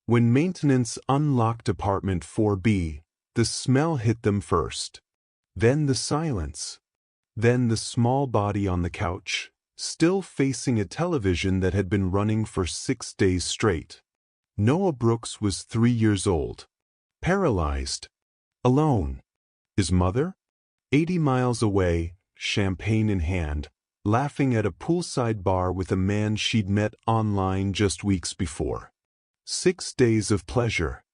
When maintenance unlocked apartment 4B, the smell hit them first. Then the silence. Then the small body on the couch, still facing a television that had been running for 6 days straight. Noah Brooks was 3 years old. Paralyzed. Alone. His mother? 80 miles away, champagne in hand, laughing at a poolside bar with a man she'd met online just weeks before. 6 days of pleasure.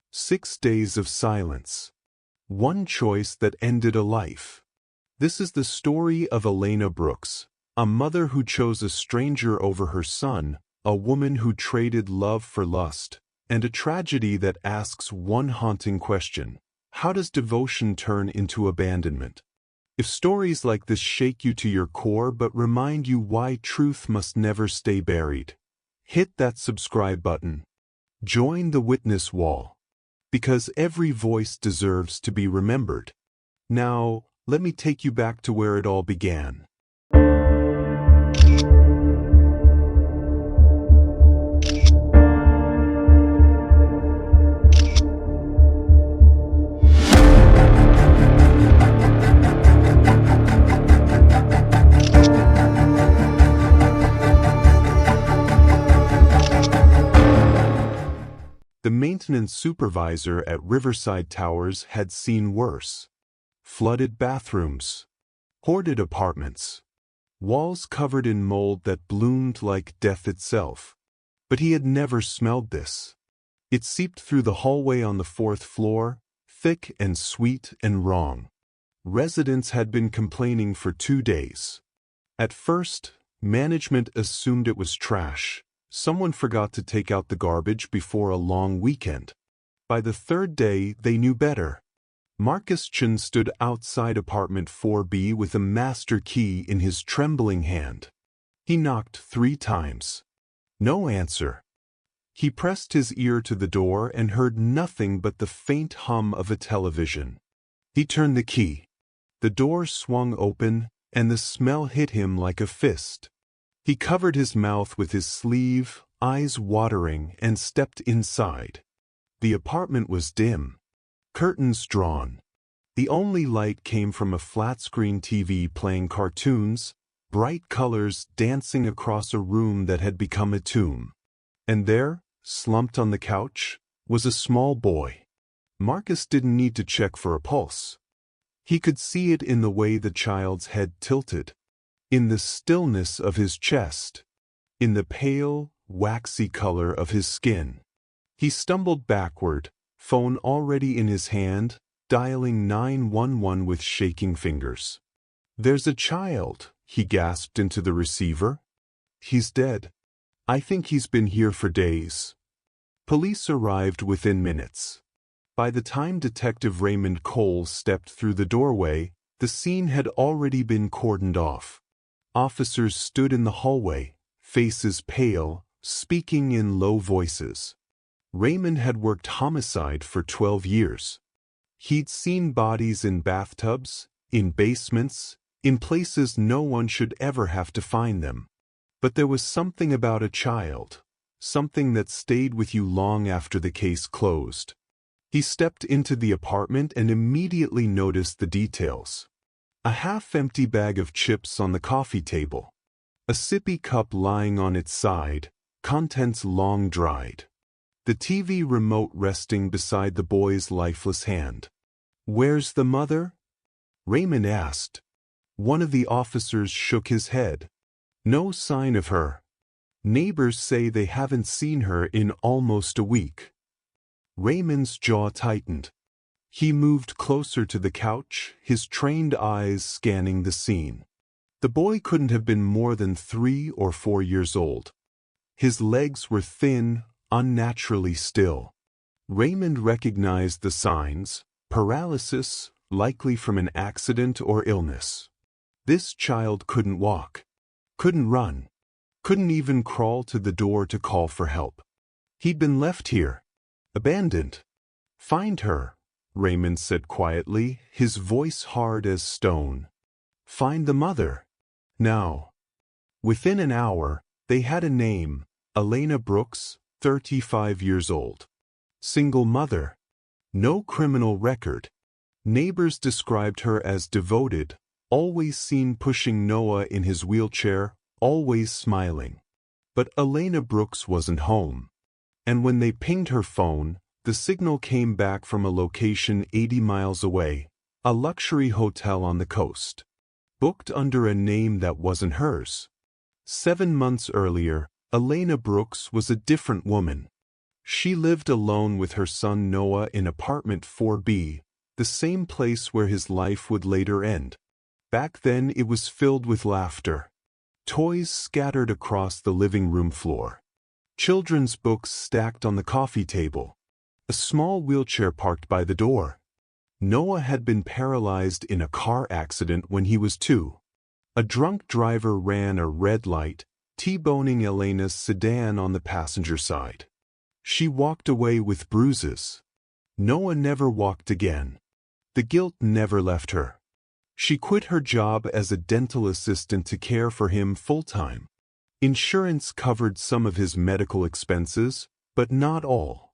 6 days of silence. One choice that ended a life. This is the story of Elena Brooks, a mother who chose a stranger over her son, a woman who traded love for lust, and a tragedy that asks one haunting question: how does devotion turn into abandonment? If stories like this shake you to your core but remind you why truth must never stay buried, hit that subscribe button. Join the witness wall. Because every voice deserves to be remembered. Now, let me take you back to where it all began. The maintenance supervisor at Riverside Towers had seen worse. Flooded bathrooms. Hoarded apartments. Walls covered in mold that bloomed like death itself. But he had never smelled this. It seeped through the hallway on the 4th floor, thick and sweet and wrong. Residents had been complaining for 2 days. At first, management assumed it was trash. Someone forgot to take out the garbage before a long weekend. By the 3rd day, they knew better. Marcus Chen stood outside apartment 4B with a master key in his trembling hand. He knocked 3 times. No answer. He pressed his ear to the door and heard nothing but the faint hum of a television. He turned the key. The door swung open, and the smell hit him like a fist. He covered his mouth with his sleeve, eyes watering, and stepped inside. The apartment was dim. Curtains drawn. The only light came from a flat-screen TV playing cartoons, bright colors dancing across a room that had become a tomb. And there, slumped on the couch, was a small boy. Marcus didn't need to check for a pulse. He could see it in the way the child's head tilted. In the stillness of his chest, in the pale, waxy color of his skin. He stumbled backward, phone already in his hand, dialing 911 with shaking fingers. "There's a child," he gasped into the receiver. "He's dead. I think he's been here for days." Police arrived within minutes. By the time Detective Raymond Cole stepped through the doorway, the scene had already been cordoned off. Officers stood in the hallway, faces pale, speaking in low voices. Raymond had worked homicide for 12 years. He'd seen bodies in bathtubs, in basements, in places no one should ever have to find them. But there was something about a child, something that stayed with you long after the case closed. He stepped into the apartment and immediately noticed the details. A half-empty bag of chips on the coffee table. A sippy cup lying on its side, contents long dried. The TV remote resting beside the boy's lifeless hand. "Where's the mother?" Raymond asked. One of the officers shook his head. "No sign of her. Neighbors say they haven't seen her in almost a week." Raymond's jaw tightened. He moved closer to the couch, his trained eyes scanning the scene. The boy couldn't have been more than 3 or 4 years old. His legs were thin, unnaturally still. Raymond recognized the signs: paralysis, likely from an accident or illness. This child couldn't walk, couldn't run, couldn't even crawl to the door to call for help. He'd been left here, abandoned. "Find her," Raymond said quietly, his voice hard as stone. "Find the mother. Now." Within an hour, they had a name: Elena Brooks, 35 years old. Single mother. No criminal record. Neighbors described her as devoted, always seen pushing Noah in his wheelchair, always smiling. But Elena Brooks wasn't home. And when they pinged her phone, the signal came back from a location 80 miles away, a luxury hotel on the coast. Booked under a name that wasn't hers. 7 months earlier, Elena Brooks was a different woman. She lived alone with her son Noah in apartment 4B, the same place where his life would later end. Back then it was filled with laughter. Toys scattered across the living room floor. Children's books stacked on the coffee table. A small wheelchair parked by the door. Noah had been paralyzed in a car accident when he was 2. A drunk driver ran a red light, T-boning Elena's sedan on the passenger side. She walked away with bruises. Noah never walked again. The guilt never left her. She quit her job as a dental assistant to care for him full-time. Insurance covered some of his medical expenses, but not all.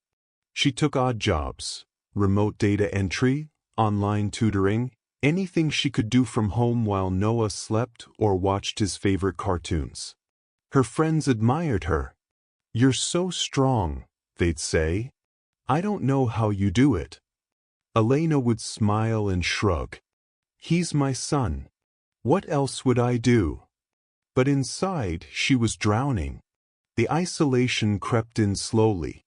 She took odd jobs, remote data entry, online tutoring, anything she could do from home while Noah slept or watched his favorite cartoons. Her friends admired her. "You're so strong," they'd say. "I don't know how you do it." Elena would smile and shrug. "He's my son. What else would I do?" But inside, she was drowning. The isolation crept in slowly.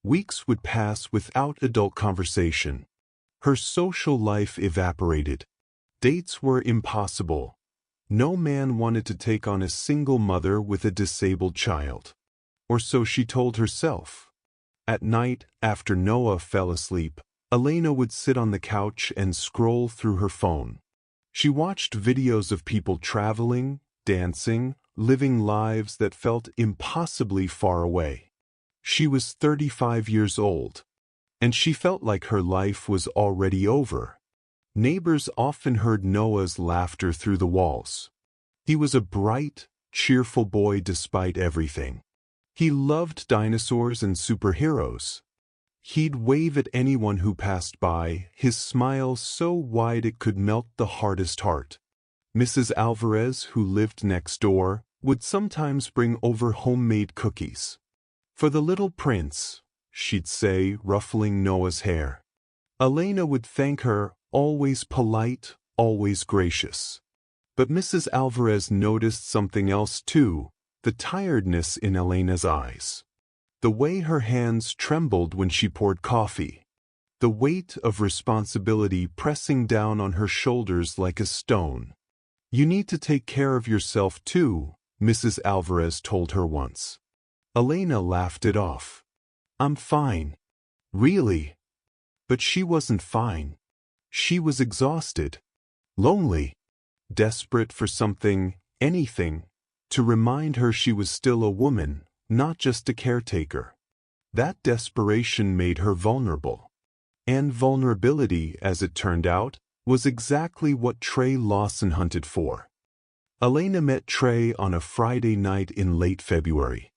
Weeks would pass without adult conversation. Her social life evaporated. Dates were impossible. No man wanted to take on a single mother with a disabled child. Or so she told herself. At night, after Noah fell asleep, Elena would sit on the couch and scroll through her phone. She watched videos of people traveling, dancing, living lives that felt impossibly far away. She was 35 years old, and she felt like her life was already over. Neighbors often heard Noah's laughter through the walls. He was a bright, cheerful boy despite everything. He loved dinosaurs and superheroes. He'd wave at anyone who passed by, his smile so wide it could melt the hardest heart. Mrs. Alvarez, who lived next door, would sometimes bring over homemade cookies. "For the little prince," she'd say, ruffling Noah's hair. Elena would thank her, always polite, always gracious. But Mrs. Alvarez noticed something else too, the tiredness in Elena's eyes. The way her hands trembled when she poured coffee. The weight of responsibility pressing down on her shoulders like a stone. "You need to take care of yourself too," Mrs. Alvarez told her once. Elena laughed it off. "I'm fine." "Really?" But she wasn't fine. She was exhausted. Lonely. Desperate for something, anything, to remind her she was still a woman, not just a caretaker. That desperation made her vulnerable. And vulnerability, as it turned out, was exactly what Trey Lawson hunted for. Elena met Trey on a Friday night in late February.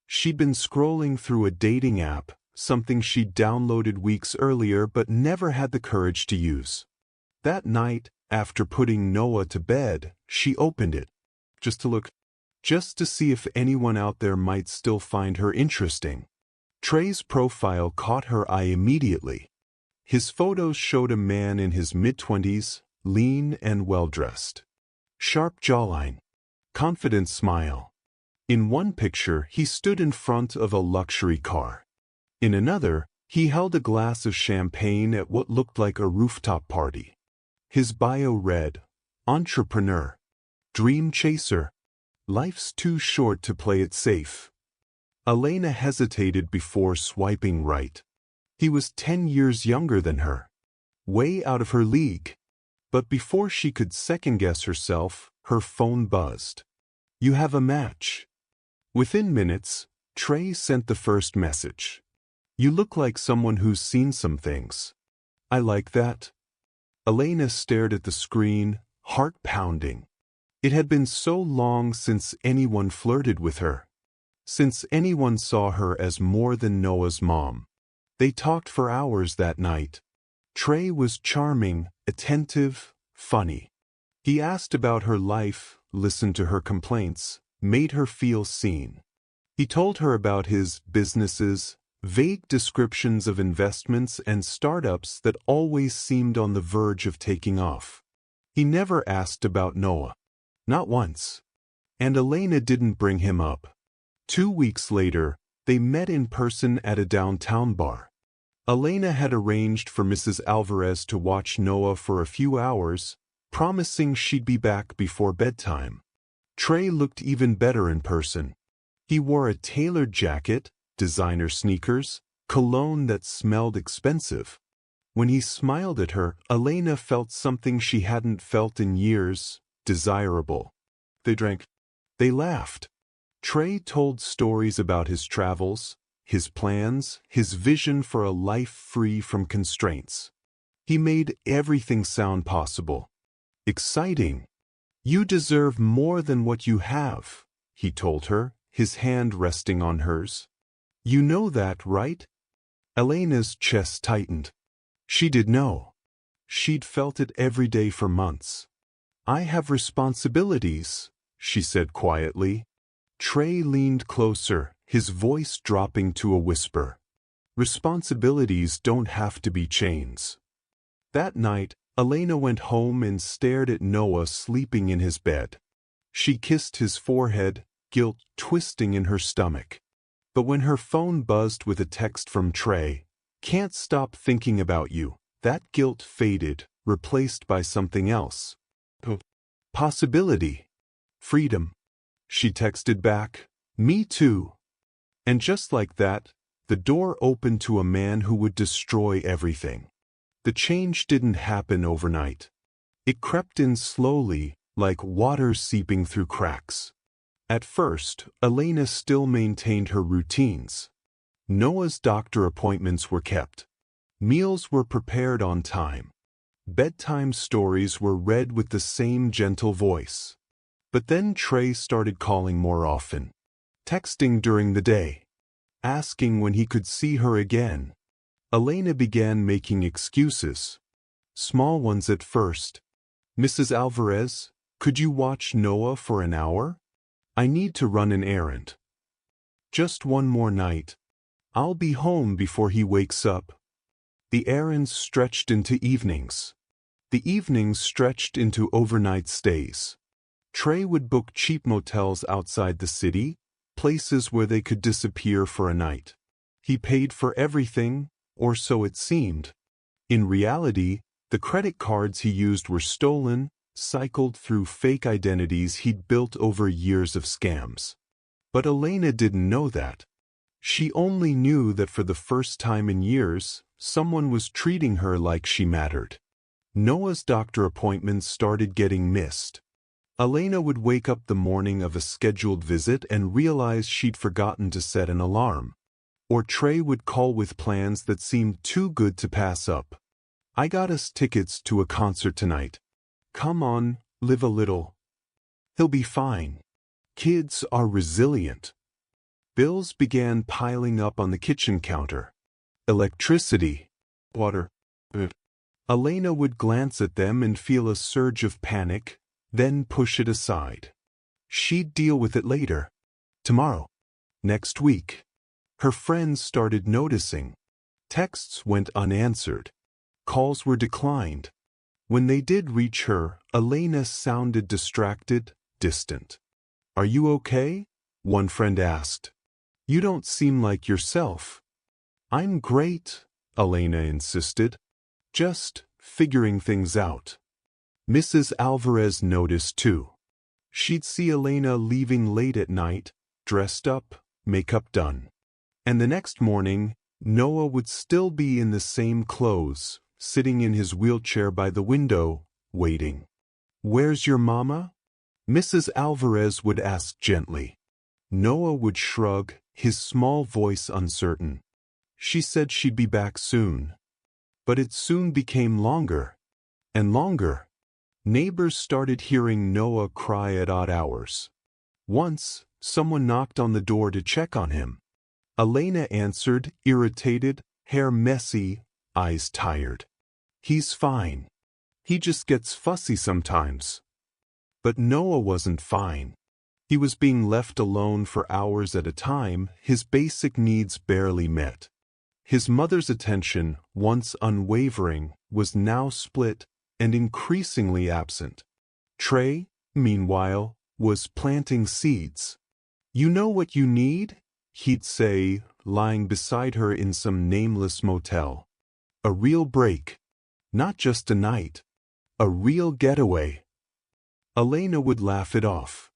She'd been scrolling through a dating app, something she'd downloaded weeks earlier but never had the courage to use. That night, after putting Noah to bed, she opened it, just to see if anyone out there might still find her interesting. Trey's profile caught her eye immediately. His photos showed a man in his mid-20s, lean and well-dressed. Sharp jawline. Confident smile. In one picture, he stood in front of a luxury car. In another, he held a glass of champagne at what looked like a rooftop party. His bio read, "Entrepreneur. Dream chaser. Life's too short to play it safe." Elena hesitated before swiping right. He was 10 years younger than her. Way out of her league. But before she could second-guess herself, her phone buzzed. "You have a match." Within minutes, Trey sent the first message. "You look like someone who's seen some things." "I like that." Elena stared at the screen, heart pounding. It had been so long since anyone flirted with her. Since anyone saw her as more than Noah's mom. They talked for hours that night. Trey was charming, attentive, funny. He asked about her life, listened to her complaints, made her feel seen. He told her about his businesses, vague descriptions of investments and startups that always seemed on the verge of taking off. He never asked about Noah. Not once. And Elena didn't bring him up. 2 weeks later, they met in person at a downtown bar. Elena had arranged for Mrs. Alvarez to watch Noah for a few hours, promising she'd be back before bedtime. Trey looked even better in person. He wore a tailored jacket, designer sneakers, cologne that smelled expensive. When he smiled at her, Elena felt something she hadn't felt in years, desirable. They drank. They laughed. Trey told stories about his travels, his plans, his vision for a life free from constraints. He made everything sound possible. Exciting. You deserve more than what you have, he told her, his hand resting on hers. You know that, right? Elena's chest tightened. She did know. She'd felt it every day for months. I have responsibilities, she said quietly. Trey leaned closer, his voice dropping to a whisper. Responsibilities don't have to be chains. That night, Elena went home and stared at Noah sleeping in his bed. She kissed his forehead, guilt twisting in her stomach. But when her phone buzzed with a text from Trey, "Can't stop thinking about you," that guilt faded, replaced by something else. Possibility. Freedom. She texted back, "Me too." And just like that, the door opened to a man who would destroy everything. The change didn't happen overnight. It crept in slowly, like water seeping through cracks. At first, Elena still maintained her routines. Noah's doctor appointments were kept. Meals were prepared on time. Bedtime stories were read with the same gentle voice. But then Trey started calling more often. Texting during the day. Asking when he could see her again. Elena began making excuses. Small ones at first. "Mrs. Alvarez, could you watch Noah for an hour? I need to run an errand." "Just one more night. I'll be home before he wakes up." The errands stretched into evenings. The evenings stretched into overnight stays. Trey would book cheap motels outside the city, places where they could disappear for a night. He paid for everything, or so it seemed. In reality, the credit cards he used were stolen, cycled through fake identities he'd built over years of scams. But Elena didn't know that. She only knew that for the first time in years, someone was treating her like she mattered. Noah's doctor appointments started getting missed. Elena would wake up the morning of a scheduled visit and realize she'd forgotten to set an alarm. Or Trey would call with plans that seemed too good to pass up. "I got us tickets to a concert tonight. Come on, live a little. He'll be fine." Kids are resilient. Bills began piling up on the kitchen counter. Electricity, water. Elena would glance at them and feel a surge of panic, then push it aside. She'd deal with it later. Tomorrow. Next week. Her friends started noticing. Texts went unanswered. Calls were declined. When they did reach her, Elena sounded distracted, distant. "Are you okay?" one friend asked. "You don't seem like yourself." "I'm great," Elena insisted. "Just figuring things out." Mrs. Alvarez noticed too. She'd see Elena leaving late at night, dressed up, makeup done. And the next morning, Noah would still be in the same clothes, sitting in his wheelchair by the window, waiting. "Where's your mama?" Mrs. Alvarez would ask gently. Noah would shrug, his small voice uncertain. She said she'd be back soon. But it soon became longer. And longer. Neighbors started hearing Noah cry at odd hours. Once, someone knocked on the door to check on him. Elena answered, irritated, hair messy, eyes tired. He's fine. He just gets fussy sometimes. But Noah wasn't fine. He was being left alone for hours at a time, his basic needs barely met. His mother's attention, once unwavering, was now split and increasingly absent. Trey, meanwhile, was planting seeds. "You know what you need?" he'd say, lying beside her in some nameless motel. "A real break. Not just a night. A real getaway." Elena would laugh it off.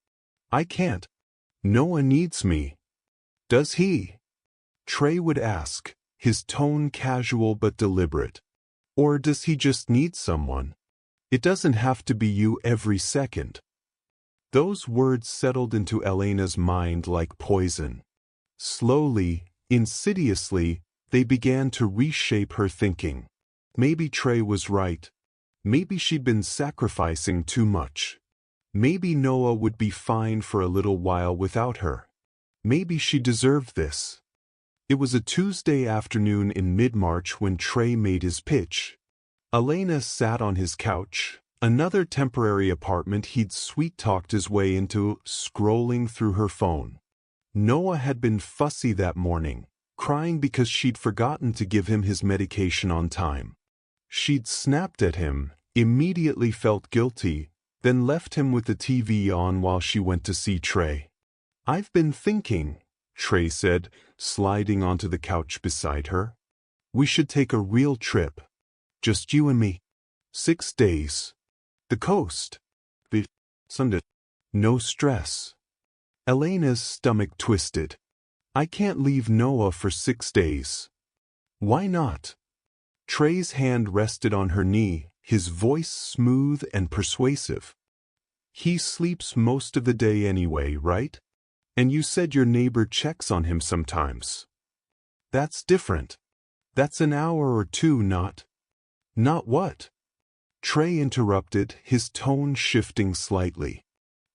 "I can't. Noah needs me." "Does he?" Trey would ask, his tone casual but deliberate. "Or does he just need someone? It doesn't have to be you every second." Those words settled into Elena's mind like poison. Slowly, insidiously, they began to reshape her thinking. Maybe Trey was right. Maybe she'd been sacrificing too much. Maybe Noah would be fine for a little while without her. Maybe she deserved this. It was a Tuesday afternoon in mid-March when Trey made his pitch. Elena sat on his couch, another temporary apartment he'd sweet-talked his way into, scrolling through her phone. Noah had been fussy that morning, crying because she'd forgotten to give him his medication on time. She'd snapped at him, immediately felt guilty, then left him with the TV on while she went to see Trey. "I've been thinking," Trey said, sliding onto the couch beside her. "We should take a real trip. Just you and me. 6 days. The coast. The Sunday. No stress." Elena's stomach twisted. "I can't leave Noah for 6 days." "Why not?" Trey's hand rested on her knee, his voice smooth and persuasive. "He sleeps most of the day anyway, right? And you said your neighbor checks on him sometimes." "That's different. That's an hour or two, not..." "Not what?" Trey interrupted, his tone shifting slightly.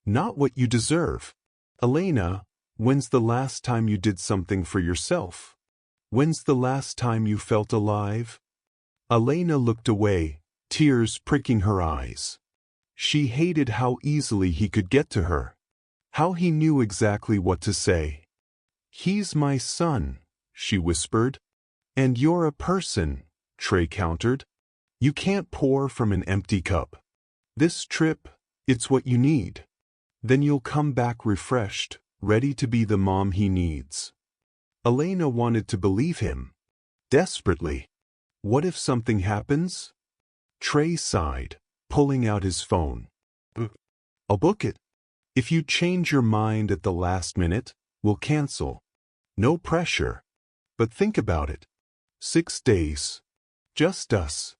"Not what you deserve. Elena, when's the last time you did something for yourself? When's the last time you felt alive?" Elena looked away, tears pricking her eyes. She hated how easily he could get to her. How he knew exactly what to say. "He's my son," she whispered. "And you're a person," Trey countered. "You can't pour from an empty cup. This trip, it's what you need. Then you'll come back refreshed, ready to be the mom he needs." Elena wanted to believe him. Desperately. What if something happens? Trey sighed, pulling out his phone. "I'll book it. If you change your mind at the last minute, we'll cancel. No pressure. But think about it. 6 days. Just us.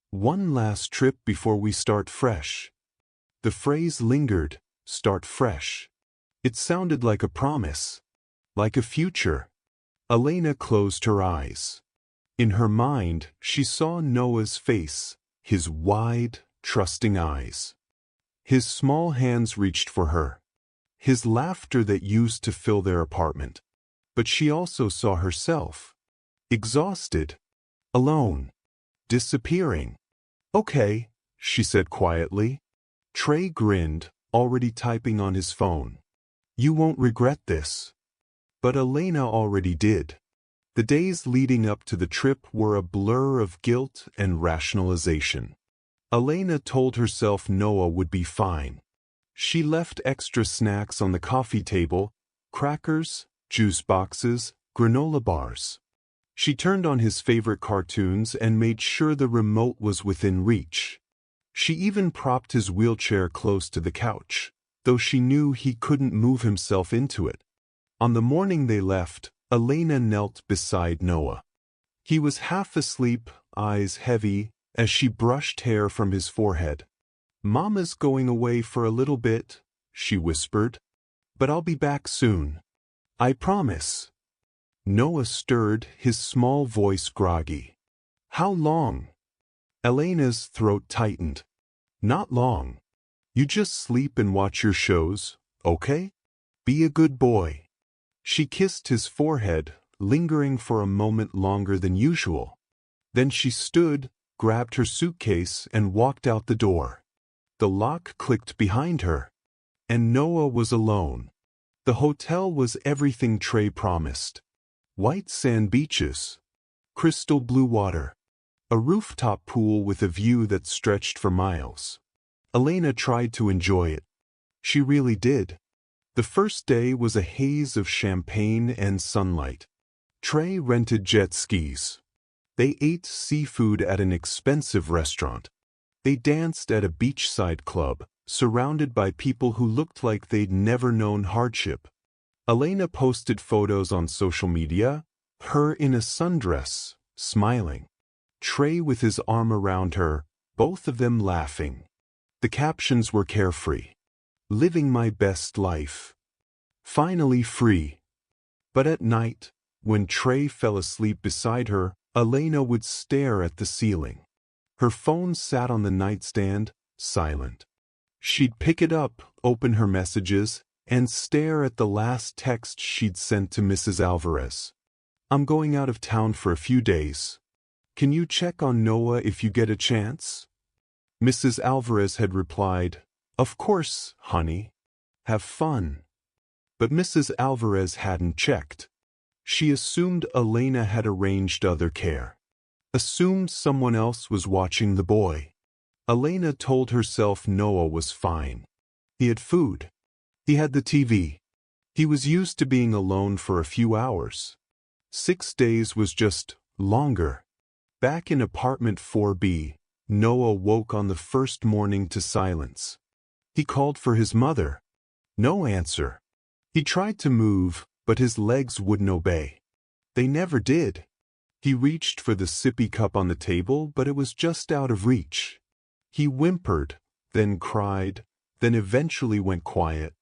One last trip before we start fresh." The phrase lingered, start fresh. It sounded like a promise. Like a future. Elena closed her eyes. In her mind, she saw Noah's face, his wide, trusting eyes. His small hands reached for her. His laughter that used to fill their apartment. But she also saw herself. Exhausted. Alone. Disappearing. "Okay," she said quietly. Trey grinned, already typing on his phone. "You won't regret this." But Elena already did. The days leading up to the trip were a blur of guilt and rationalization. Elena told herself Noah would be fine. She left extra snacks on the coffee table, crackers, juice boxes, granola bars. She turned on his favorite cartoons and made sure the remote was within reach. She even propped his wheelchair close to the couch, though she knew he couldn't move himself into it. On the morning they left, Elena knelt beside Noah. He was half asleep, eyes heavy, as she brushed hair from his forehead. "Mama's going away for a little bit," she whispered. "But I'll be back soon. I promise." Noah stirred, his small voice groggy. "How long?" Elena's throat tightened. "Not long. You just sleep and watch your shows, okay? Be a good boy." She kissed his forehead, lingering for a moment longer than usual. Then she stood, grabbed her suitcase, and walked out the door. The lock clicked behind her, and Noah was alone. The hotel was everything Trey promised. White sand beaches, crystal blue water, a rooftop pool with a view that stretched for miles. Elena tried to enjoy it. She really did. The first day was a haze of champagne and sunlight. Trey rented jet skis. They ate seafood at an expensive restaurant. They danced at a beachside club, surrounded by people who looked like they'd never known hardship. Elena posted photos on social media, her in a sundress, smiling. Trey with his arm around her, both of them laughing. The captions were carefree. Living my best life. Finally free. But at night, when Trey fell asleep beside her, Elena would stare at the ceiling. Her phone sat on the nightstand, silent. She'd pick it up, open her messages, and stare at the last text she'd sent to Mrs. Alvarez. I'm going out of town for a few days. Can you check on Noah if you get a chance? Mrs. Alvarez had replied, Of course, honey. Have fun. But Mrs. Alvarez hadn't checked. She assumed Elena had arranged other care. Assumed someone else was watching the boy. Elena told herself Noah was fine. He had food. He had the TV. He was used to being alone for a few hours. 6 days was just longer. Back in apartment 4B, Noah woke on the first morning to silence. He called for his mother. No answer. He tried to move, but his legs wouldn't obey. They never did. He reached for the sippy cup on the table, but it was just out of reach. He whimpered, then cried, then eventually went quiet.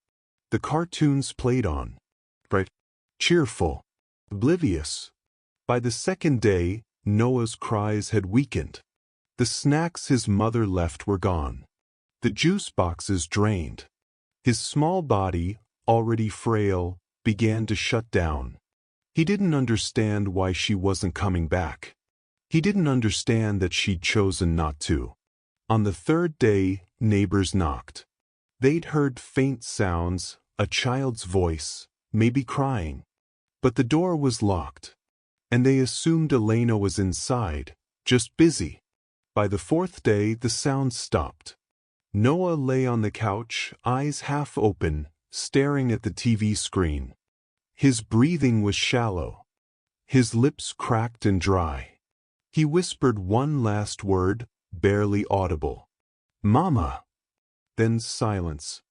The cartoons played on. Bright, cheerful, oblivious. By the second day, Noah's cries had weakened. The snacks his mother left were gone. The juice boxes drained. His small body, already frail, began to shut down. He didn't understand why she wasn't coming back. He didn't understand that she'd chosen not to. On the third day, neighbors knocked. They'd heard faint sounds, a child's voice, maybe crying. But the door was locked. And they assumed Elena was inside, just busy. By the fourth day, the sounds stopped. Noah lay on the couch, eyes half open, staring at the TV screen. His breathing was shallow. His lips cracked and dry. He whispered one last word, barely audible. Mama! Then silence.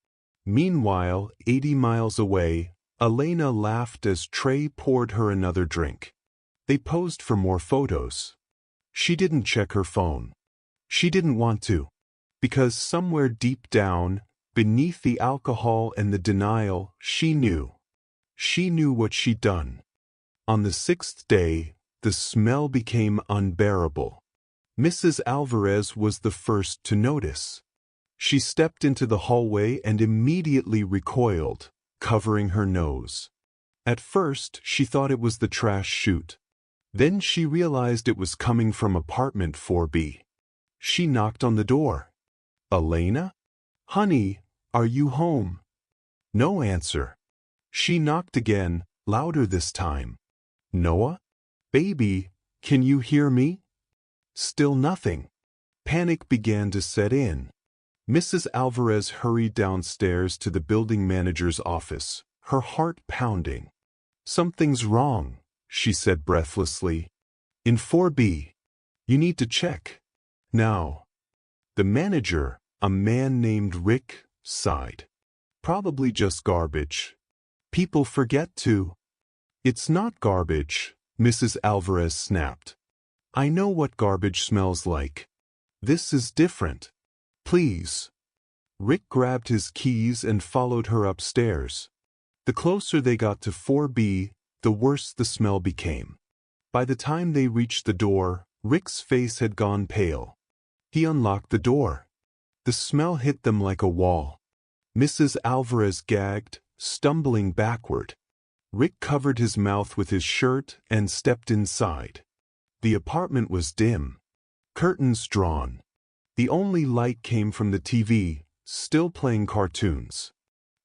Meanwhile, 80 miles away, Elena laughed as Trey poured her another drink. They posed for more photos. She didn't check her phone. She didn't want to. Because somewhere deep down, beneath the alcohol and the denial, she knew. She knew what she'd done. On the sixth day, the smell became unbearable. Mrs. Alvarez was the first to notice. She stepped into the hallway and immediately recoiled, covering her nose. At first, she thought it was the trash chute. Then she realized it was coming from apartment 4B. She knocked on the door. Elena? Honey, are you home? No answer. She knocked again, louder this time. Noah? Baby, can you hear me? Still nothing. Panic began to set in. Mrs. Alvarez hurried downstairs to the building manager's office, her heart pounding. Something's wrong, she said breathlessly. In 4B. You need to check. Now. The manager, a man named Rick, sighed. Probably just garbage. People forget to. It's not garbage, Mrs. Alvarez snapped. I know what garbage smells like. This is different. Please. Rick grabbed his keys and followed her upstairs. The closer they got to 4B, the worse the smell became. By the time they reached the door, Rick's face had gone pale. He unlocked the door. The smell hit them like a wall. Mrs. Alvarez gagged, stumbling backward. Rick covered his mouth with his shirt and stepped inside. The apartment was dim. Curtains drawn. The only light came from the TV, still playing cartoons.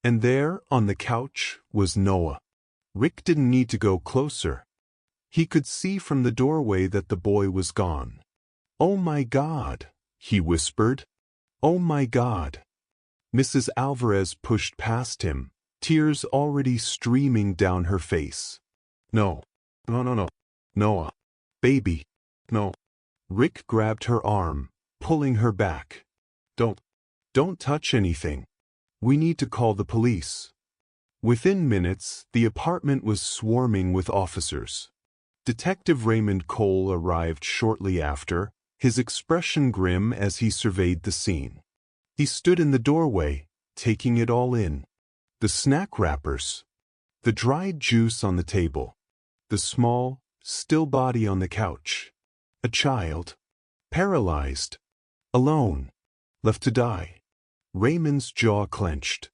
And there, on the couch, was Noah. Rick didn't need to go closer. He could see from the doorway that the boy was gone. "Oh my God," he whispered. "Oh my God." Mrs. Alvarez pushed past him, tears already streaming down her face. "No. No. Noah. Baby. No." Rick grabbed her arm, pulling her back. Don't touch anything. We need to call the police." Within minutes, the apartment was swarming with officers. Detective Raymond Cole arrived shortly after, his expression grim as he surveyed the scene. He stood in the doorway, taking it all in. The snack wrappers. The dried juice on the table. The small, still body on the couch. A child. Paralyzed. Alone. Left to die. Raymond's jaw clenched.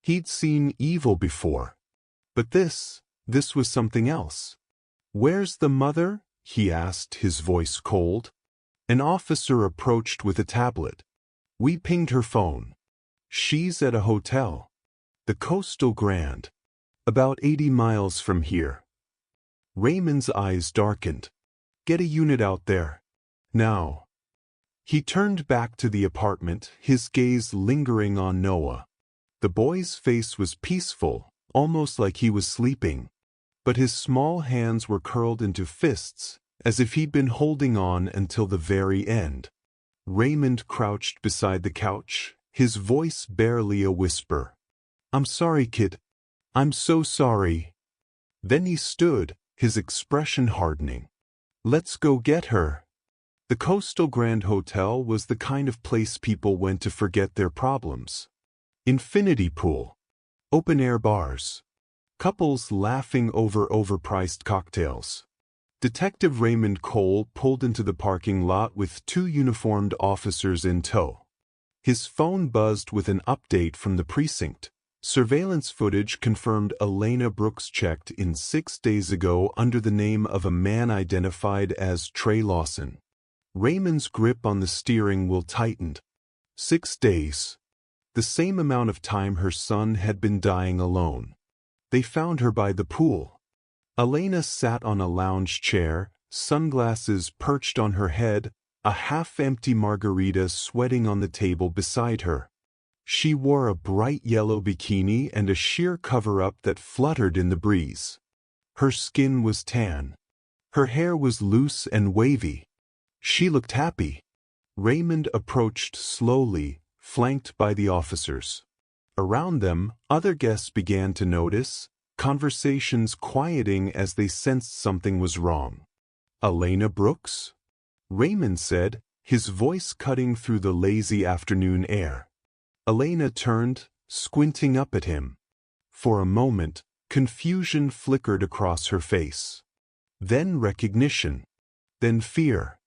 He'd seen evil before. But this was something else. "Where's the mother?" he asked, his voice cold. An officer approached with a tablet. "We pinged her phone. She's at a hotel. The Coastal Grand. About 80 miles from here." Raymond's eyes darkened. "Get a unit out there. Now." He turned back to the apartment, his gaze lingering on Noah. The boy's face was peaceful, almost like he was sleeping. But his small hands were curled into fists, as if he'd been holding on until the very end. Raymond crouched beside the couch, his voice barely a whisper. "I'm sorry, kid. I'm so sorry." Then he stood, his expression hardening. "Let's go get her." The Coastal Grand Hotel was the kind of place people went to forget their problems. Infinity pool. Open-air bars. Couples laughing over overpriced cocktails. Detective Raymond Cole pulled into the parking lot with 2 uniformed officers in tow. His phone buzzed with an update from the precinct. Surveillance footage confirmed Elena Brooks checked in 6 days ago under the name of a man identified as Trey Lawson. Raymond's grip on the steering wheel tightened. 6 days. The same amount of time her son had been dying alone. They found her by the pool. Elena sat on a lounge chair, sunglasses perched on her head, a half-empty margarita sweating on the table beside her. She wore a bright yellow bikini and a sheer cover-up that fluttered in the breeze. Her skin was tan. Her hair was loose and wavy. She looked happy. Raymond approached slowly, flanked by the officers. Around them, other guests began to notice, conversations quieting as they sensed something was wrong. "Elena Brooks?" Raymond said, his voice cutting through the lazy afternoon air. Elena turned, squinting up at him. For a moment, confusion flickered across her face. Then recognition. Then fear.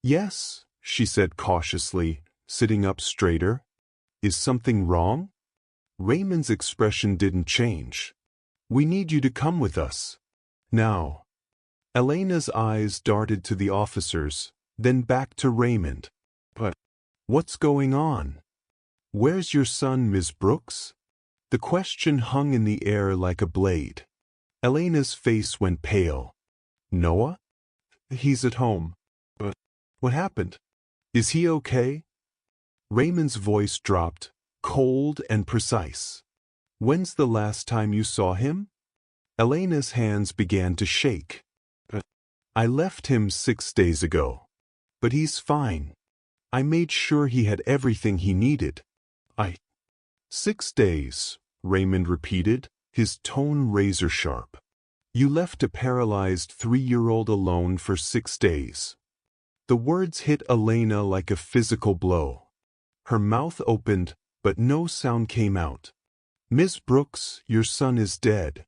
"Yes," she said cautiously, sitting up straighter. "Is something wrong?" Raymond's expression didn't change. "We need you to come with us. Now." Elena's eyes darted to the officers, then back to Raymond. "But what's going on? Where's your son, Miss Brooks?" The question hung in the air like a blade. Elena's face went pale. "Noah? He's at home. But what happened? Is he okay?" Raymond's voice dropped, cold and precise. "When's the last time you saw him?" Elena's hands began to shake. "I left him 6 days ago. But he's fine. I made sure he had everything he needed. 6 days," Raymond repeated, his tone razor-sharp. "You left a paralyzed 3-year-old alone for 6 days." The words hit Elena like a physical blow. Her mouth opened, but no sound came out. "Miss Brooks, your son is dead."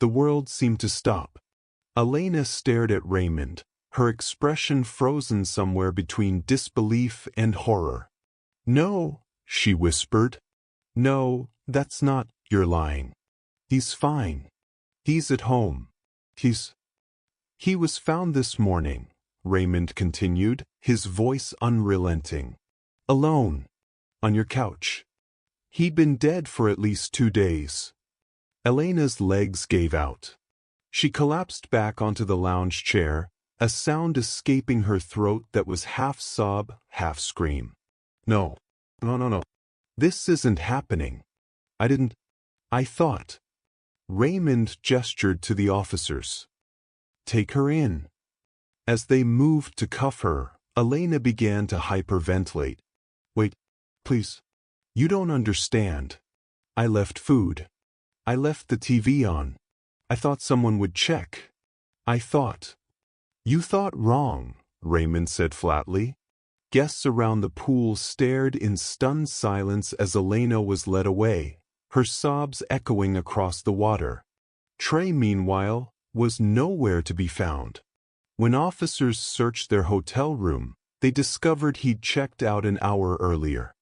The world seemed to stop. Elena stared at Raymond, her expression frozen somewhere between disbelief and horror. "No," she whispered. "No, that's not, you're lying. He's fine. He's at home. He was found this morning, Raymond continued, his voice unrelenting. Alone. On your couch. He'd been dead for at least 2 days. Elena's legs gave out. She collapsed back onto the lounge chair, a sound escaping her throat that was half sob, half scream. No. This isn't happening. I thought. Raymond gestured to the officers. Take her in. As they moved to cuff her, Elena began to hyperventilate. Wait, please. You don't understand. I left food. I left the TV on. I thought someone would check. I thought. You thought wrong, Raymond said flatly. Guests around the pool stared in stunned silence as Elena was led away, her sobs echoing across the water. Trey, meanwhile, was nowhere to be found. When officers searched their hotel room, they discovered he'd checked out an hour earlier.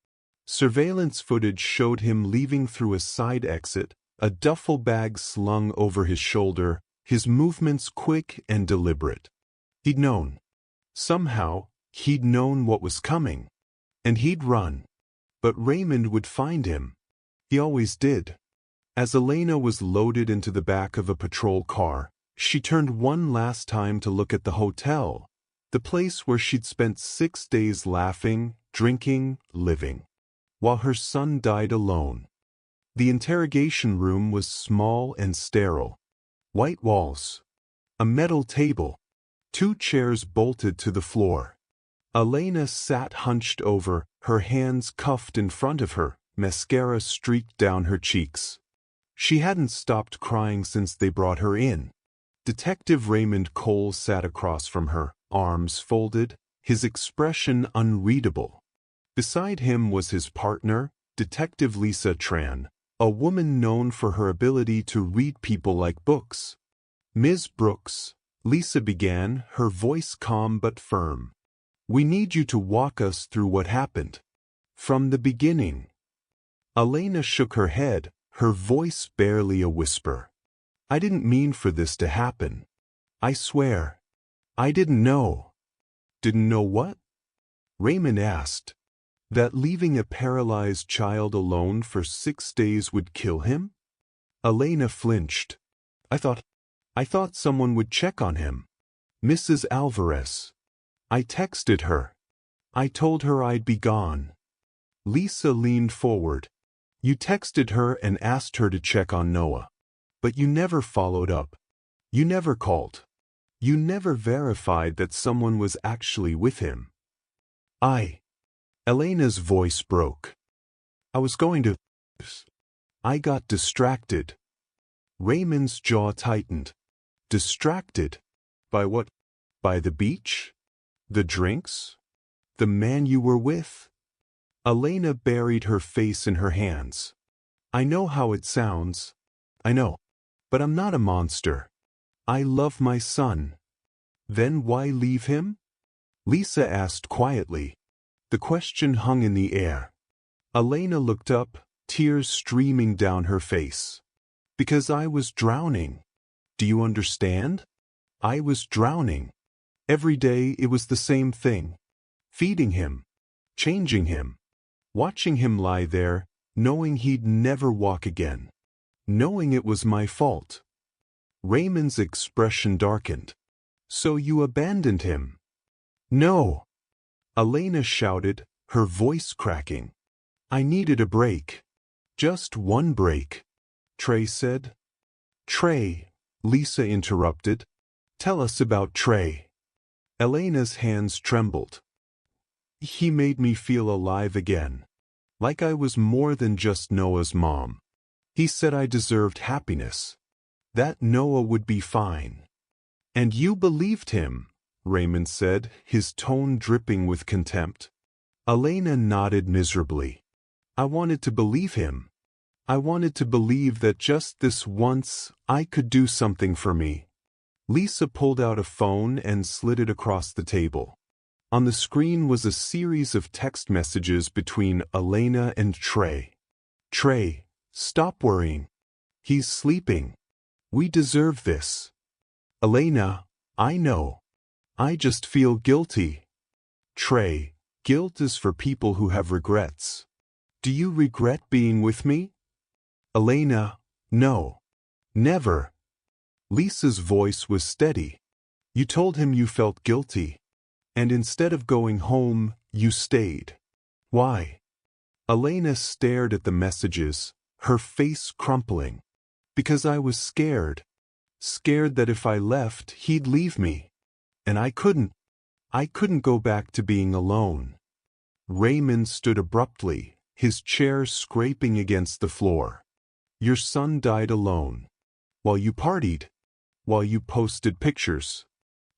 Surveillance footage showed him leaving through a side exit, a duffel bag slung over his shoulder, his movements quick and deliberate. He'd known. Somehow, he'd known what was coming. And he'd run. But Raymond would find him. He always did. As Elena was loaded into the back of a patrol car, she turned one last time to look at the hotel, the place where she'd spent 6 days laughing, drinking, living, while her son died alone. The interrogation room was small and sterile. White walls. A metal table. 2 chairs bolted to the floor. Elena sat hunched over, her hands cuffed in front of her, mascara streaked down her cheeks. She hadn't stopped crying since they brought her in. Detective Raymond Cole sat across from her, arms folded, his expression unreadable. Beside him was his partner, Detective Lisa Tran, a woman known for her ability to read people like books. Ms. Brooks, Lisa began, her voice calm but firm. We need you to walk us through what happened. From the beginning. Elena shook her head, her voice barely a whisper. I didn't mean for this to happen. I swear. I didn't know. Didn't know what? Raymond asked. That leaving a paralyzed child alone for 6 days would kill him? Elena flinched. I thought someone would check on him. Mrs. Alvarez. I texted her. I told her I'd be gone. Lisa leaned forward. You texted her and asked her to check on Noah. But you never followed up. You never called. You never verified that someone was actually with him. Elena's voice broke. I was going to. I got distracted. Raymond's jaw tightened. Distracted? By what? By the beach? The drinks? The man you were with? Elena buried her face in her hands. I know how it sounds. I know. But I'm not a monster. I love my son. Then why leave him? Lisa asked quietly. The question hung in the air. Elena looked up, tears streaming down her face. Because I was drowning. Do you understand? I was drowning. Every day it was the same thing. Feeding him. Changing him. Watching him lie there, knowing he'd never walk again. Knowing it was my fault. Raymond's expression darkened. So you abandoned him? No. Elena shouted, her voice cracking. I needed a break. Just one break. Trey said. Trey, Lisa interrupted. Tell us about Trey. Elena's hands trembled. He made me feel alive again. Like I was more than just Noah's mom. He said I deserved happiness. That Noah would be fine. And you believed him, Raymond said, his tone dripping with contempt. Elena nodded miserably. I wanted to believe him. I wanted to believe that just this once, I could do something for me. Lisa pulled out a phone and slid it across the table. On the screen was a series of text messages between Elena and Trey. Trey, stop worrying. He's sleeping. We deserve this. Elena, I know. I just feel guilty. Trey, guilt is for people who have regrets. Do you regret being with me? Elena, no. Never. Lisa's voice was steady. You told him you felt guilty. And instead of going home, you stayed. Why? Elena stared at the messages, her face crumpling. Because I was scared. Scared that if I left, he'd leave me. And I couldn't. I couldn't go back to being alone. Raymond stood abruptly, his chair scraping against the floor. Your son died alone. While you partied. While you posted pictures.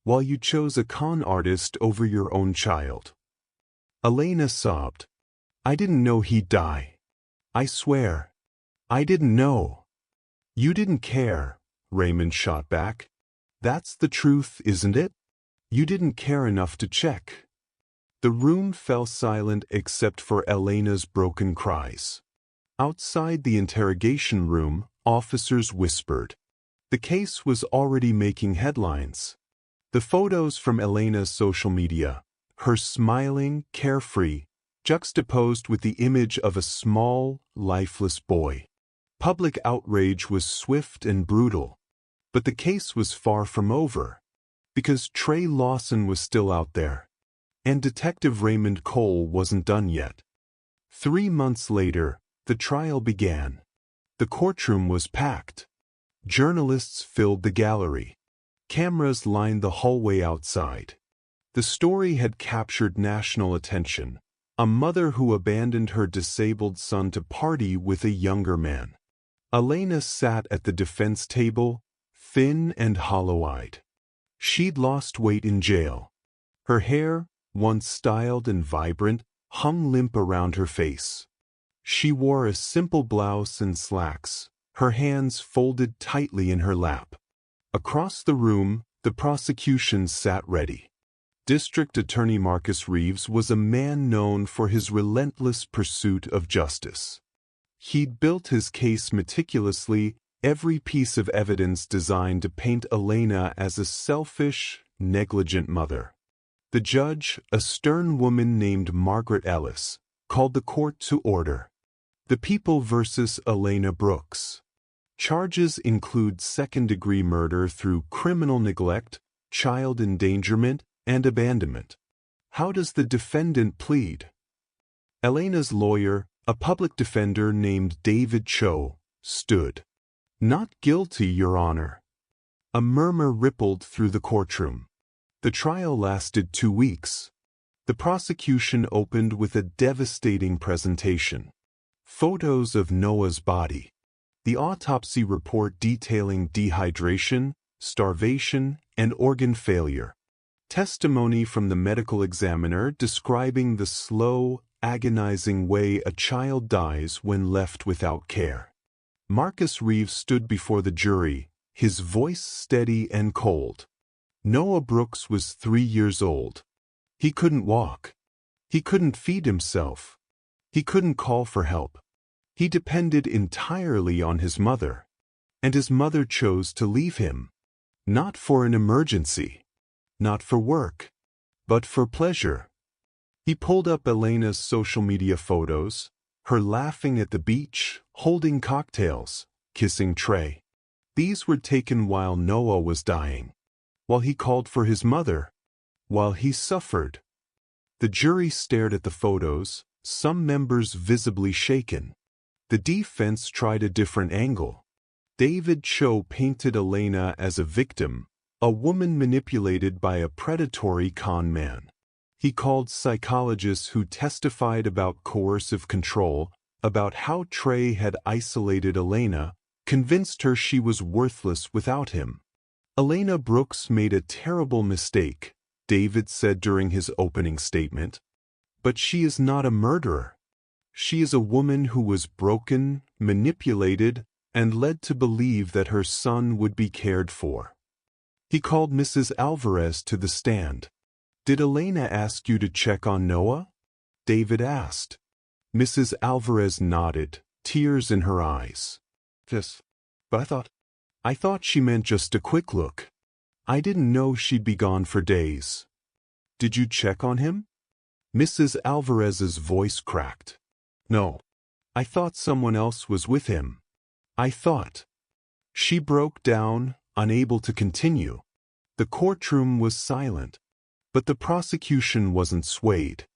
While you chose a con artist over your own child. Elena sobbed. I didn't know he'd die. I swear. I didn't know. You didn't care, Raymond shot back. That's the truth, isn't it? You didn't care enough to check. The room fell silent except for Elena's broken cries. Outside the interrogation room, officers whispered. The case was already making headlines. The photos from Elena's social media, her smiling, carefree, juxtaposed with the image of a small, lifeless boy. Public outrage was swift and brutal. But the case was far from over. Because Trey Lawson was still out there. And Detective Raymond Cole wasn't done yet. 3 months later, the trial began. The courtroom was packed. Journalists filled the gallery. Cameras lined the hallway outside. The story had captured national attention. A mother who abandoned her disabled son to party with a younger man. Elena sat at the defense table, thin and hollow-eyed. She'd lost weight in jail. Her hair, once styled and vibrant, hung limp around her face. She wore a simple blouse and slacks, her hands folded tightly in her lap. Across the room, the prosecution sat ready. District Attorney Marcus Reeves was a man known for his relentless pursuit of justice. He'd built his case meticulously, every piece of evidence designed to paint Elena as a selfish, negligent mother. The judge, a stern woman named Margaret Ellis, called the court to order. The People versus Elena Brooks. Charges include second-degree murder through criminal neglect, child endangerment, and abandonment. How does the defendant plead? Elena's lawyer, a public defender named David Cho, stood. Not guilty, Your Honor. A murmur rippled through the courtroom. The trial lasted 2 weeks. The prosecution opened with a devastating presentation. Photos of Noah's body. The autopsy report detailing dehydration, starvation, and organ failure. Testimony from the medical examiner describing the slow, agonizing way a child dies when left without care. Marcus Reeves stood before the jury, his voice steady and cold. Noah Brooks was 3 years old. He couldn't walk. He couldn't feed himself. He couldn't call for help. He depended entirely on his mother. And his mother chose to leave him. Not for an emergency. Not for work. But for pleasure. He pulled up Elena's social media photos, her laughing at the beach, holding cocktails, kissing Trey. These were taken while Noah was dying. While he called for his mother. While he suffered. The jury stared at the photos, some members visibly shaken. The defense tried a different angle. David Cho painted Elena as a victim, a woman manipulated by a predatory con man. He called psychologists who testified about coercive control, about how Trey had isolated Elena, convinced her she was worthless without him. Elena Brooks made a terrible mistake, David said during his opening statement. But she is not a murderer. She is a woman who was broken, manipulated, and led to believe that her son would be cared for. He called Mrs. Alvarez to the stand. Did Elena ask you to check on Noah? David asked. Mrs. Alvarez nodded, tears in her eyes. Yes, but I thought she meant just a quick look. I didn't know she'd be gone for days. Did you check on him? Mrs. Alvarez's voice cracked. No. I thought someone else was with him. I thought. She broke down, unable to continue. The courtroom was silent. But the prosecution wasn't swayed.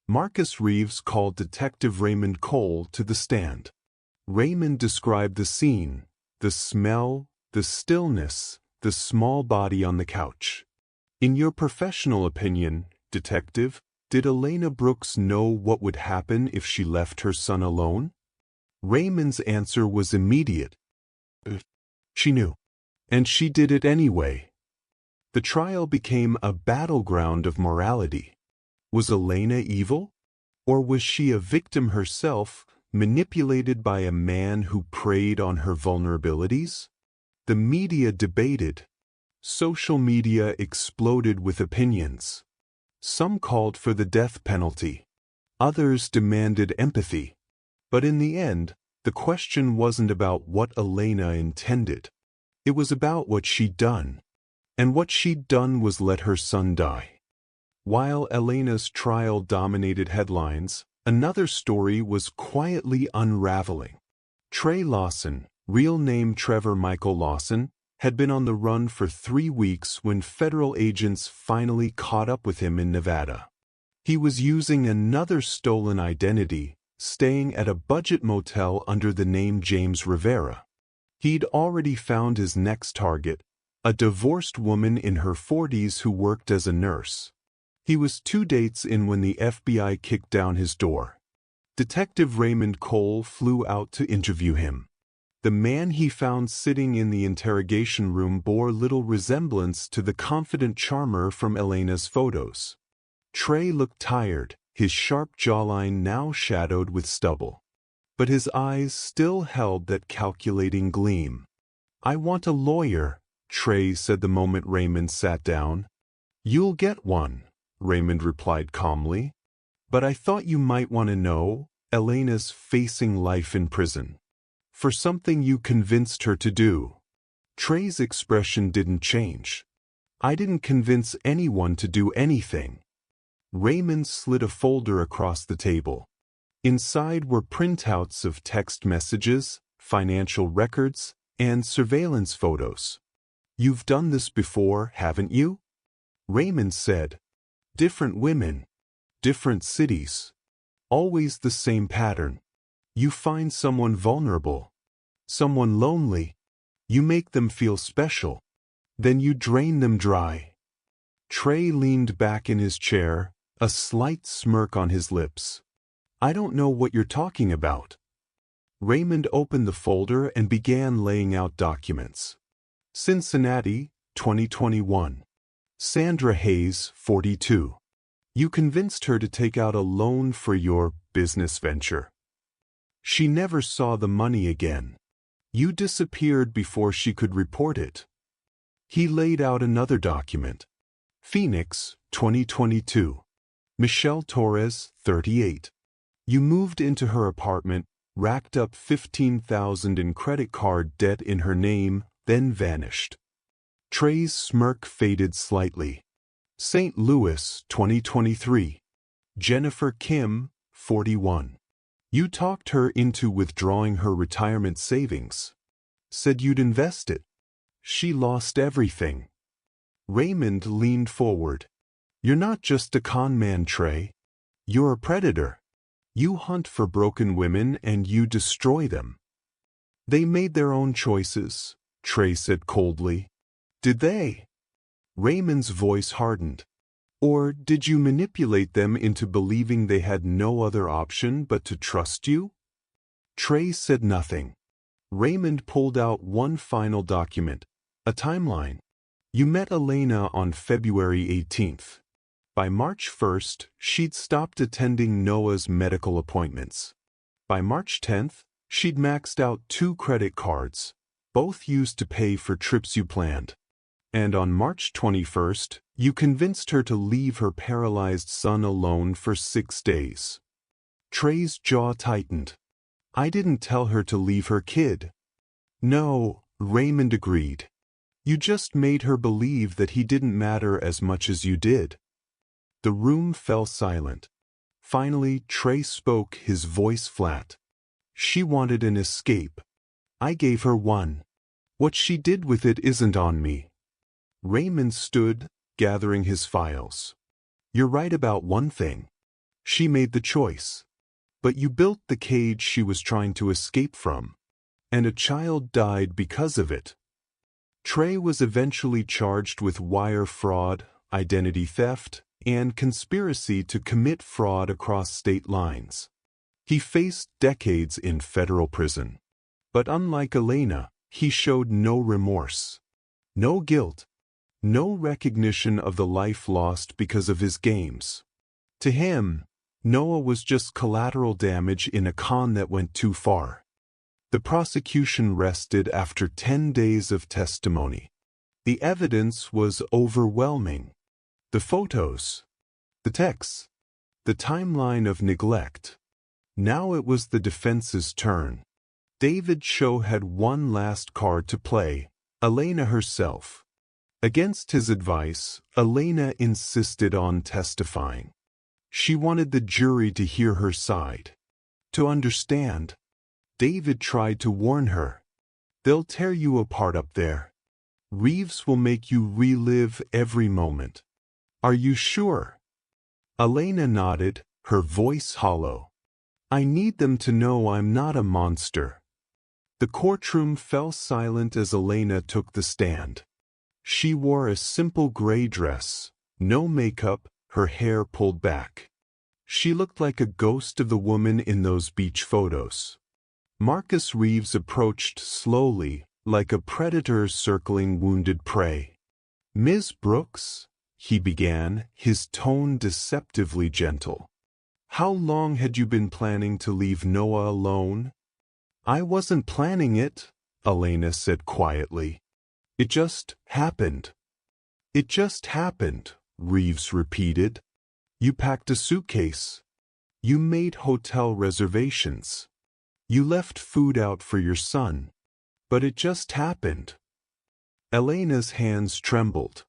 Marcus Reeves called Detective Raymond Cole to the stand. Raymond described the scene, the smell, the stillness, the small body on the couch. In your professional opinion, Detective, did Elena Brooks know what would happen if she left her son alone? Raymond's answer was immediate. She knew. And she did it anyway. The trial became a battleground of morality. Was Elena evil? Or was she a victim herself, manipulated by a man who preyed on her vulnerabilities? The media debated. Social media exploded with opinions. Some called for the death penalty. Others demanded empathy. But in the end, the question wasn't about what Elena intended. It was about what she'd done. And what she'd done was let her son die. While Elena's trial dominated headlines, another story was quietly unraveling. Trey Lawson, real name Trevor Michael Lawson, had been on the run for 3 weeks when federal agents finally caught up with him in Nevada. He was using another stolen identity, staying at a budget motel under the name James Rivera. He'd already found his next target, a divorced woman in her 40s who worked as a nurse. He was 2 dates in when the FBI kicked down his door. Detective Raymond Cole flew out to interview him. The man he found sitting in the interrogation room bore little resemblance to the confident charmer from Elena's photos. Trey looked tired, his sharp jawline now shadowed with stubble. But his eyes still held that calculating gleam. "I want a lawyer," Trey said the moment Raymond sat down. "You'll get one," Raymond replied calmly. "But I thought you might want to know, Elena's facing life in prison. For something you convinced her to do." Trey's expression didn't change. "I didn't convince anyone to do anything." Raymond slid a folder across the table. Inside were printouts of text messages, financial records, and surveillance photos. "You've done this before, haven't you?" Raymond said. "Different women. Different cities. Always the same pattern. You find someone vulnerable. Someone lonely. You make them feel special. Then you drain them dry." Trey leaned back in his chair, a slight smirk on his lips. "I don't know what you're talking about." Raymond opened the folder and began laying out documents. Cincinnati, 2021. Sandra Hayes, 42. You convinced her to take out a loan for your business venture. She never saw the money again. You disappeared before she could report it. He laid out another document. Phoenix, 2022. Michelle Torres, 38. You moved into her apartment, racked up $15,000 in credit card debt in her name, then vanished. Trey's smirk faded slightly. St. Louis, 2023. Jennifer Kim, 41. You talked her into withdrawing her retirement savings. Said you'd invest it. She lost everything. Raymond leaned forward. "You're not just a con man, Trey. You're a predator. You hunt for broken women and you destroy them." "They made their own choices," Trey said coldly. "Did they?" Raymond's voice hardened. "Or did you manipulate them into believing they had no other option but to trust you?" Trey said nothing. Raymond pulled out one final document, a timeline. You met Elena on February 18th. By March 1st, she'd stopped attending Noah's medical appointments. By March 10th, she'd maxed out 2 credit cards, both used to pay for trips you planned. And on March 21st, you convinced her to leave her paralyzed son alone for 6 days. Trey's jaw tightened. "I didn't tell her to leave her kid." "No," Raymond agreed. You just made her believe that he didn't matter as much as you did. The room fell silent. Finally, Trey spoke, his voice flat. She wanted an escape. I gave her one. What she did with it isn't on me. Raymond stood, gathering his files. You're right about one thing. She made the choice. But you built the cage she was trying to escape from. And a child died because of it. Trey was eventually charged with wire fraud, identity theft, and conspiracy to commit fraud across state lines. He faced decades in federal prison. But unlike Elena, he showed no remorse. No guilt. No recognition of the life lost because of his games. To him, Noah was just collateral damage in a con that went too far. The prosecution rested after 10 days of testimony. The evidence was overwhelming. The photos, the texts, the timeline of neglect. Now it was the defense's turn. David Cho had one last card to play, Elena herself. Against his advice, Elena insisted on testifying. She wanted the jury to hear her side. To understand. David tried to warn her. They'll tear you apart up there. Reeves will make you relive every moment. Are you sure? Elena nodded, her voice hollow. I need them to know I'm not a monster. The courtroom fell silent as Elena took the stand. She wore a simple gray dress, no makeup, her hair pulled back. She looked like a ghost of the woman in those beach photos. Marcus Reeves approached slowly, like a predator circling wounded prey. Ms. Brooks, he began, his tone deceptively gentle. How long had you been planning to leave Noah alone? I wasn't planning it, Elena said quietly. It just happened. It just happened, Reeves repeated. You packed a suitcase. You made hotel reservations. You left food out for your son. But it just happened. Elena's hands trembled.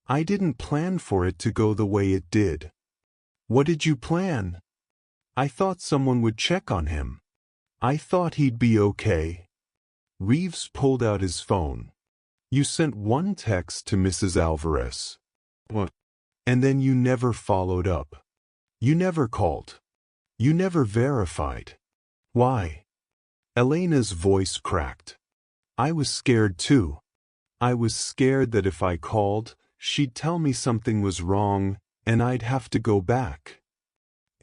I didn't plan for it to go the way it did. What did you plan? I thought someone would check on him. I thought he'd be okay. Reeves pulled out his phone. You sent one text to Mrs. Alvarez. What? And then you never followed up. You never called. You never verified. Why? Elena's voice cracked. I was scared too. I was scared that if I called, she'd tell me something was wrong, and I'd have to go back.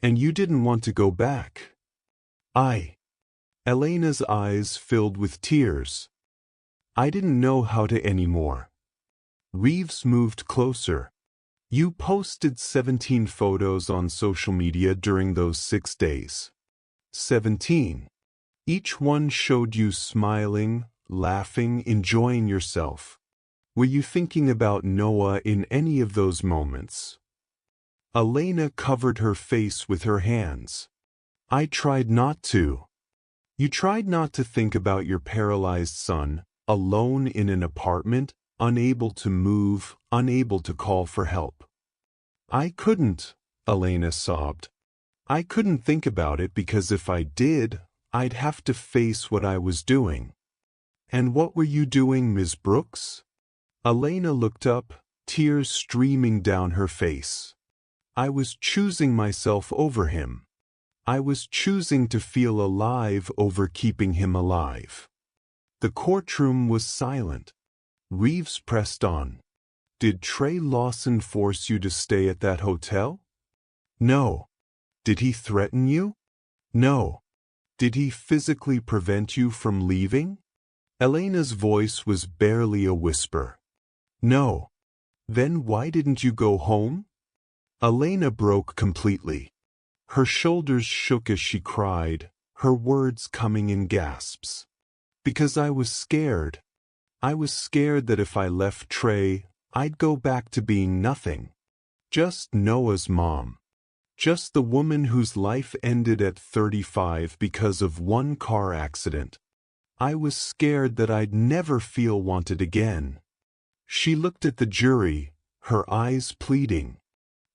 And you didn't want to go back. Elena's eyes filled with tears. I didn't know how to anymore. Reeves moved closer. You posted 17 photos on social media during those 6 days. 17. Each one showed you smiling, laughing, enjoying yourself. Were you thinking about Noah in any of those moments? Elena covered her face with her hands. I tried not to. You tried not to think about your paralyzed son, alone in an apartment, unable to move, unable to call for help. I couldn't, Elena sobbed. I couldn't think about it because if I did, I'd have to face what I was doing. And what were you doing, Ms. Brooks? Elena looked up, tears streaming down her face. I was choosing myself over him. I was choosing to feel alive over keeping him alive. The courtroom was silent. Reeves pressed on. Did Trey Lawson force you to stay at that hotel? No. Did he threaten you? No. Did he physically prevent you from leaving? Elena's voice was barely a whisper. No. Then why didn't you go home? Elena broke completely. Her shoulders shook as she cried, her words coming in gasps. Because I was scared. I was scared that if I left Trey, I'd go back to being nothing. Just Noah's mom. Just the woman whose life ended at 35 because of one car accident. I was scared that I'd never feel wanted again. She looked at the jury, her eyes pleading.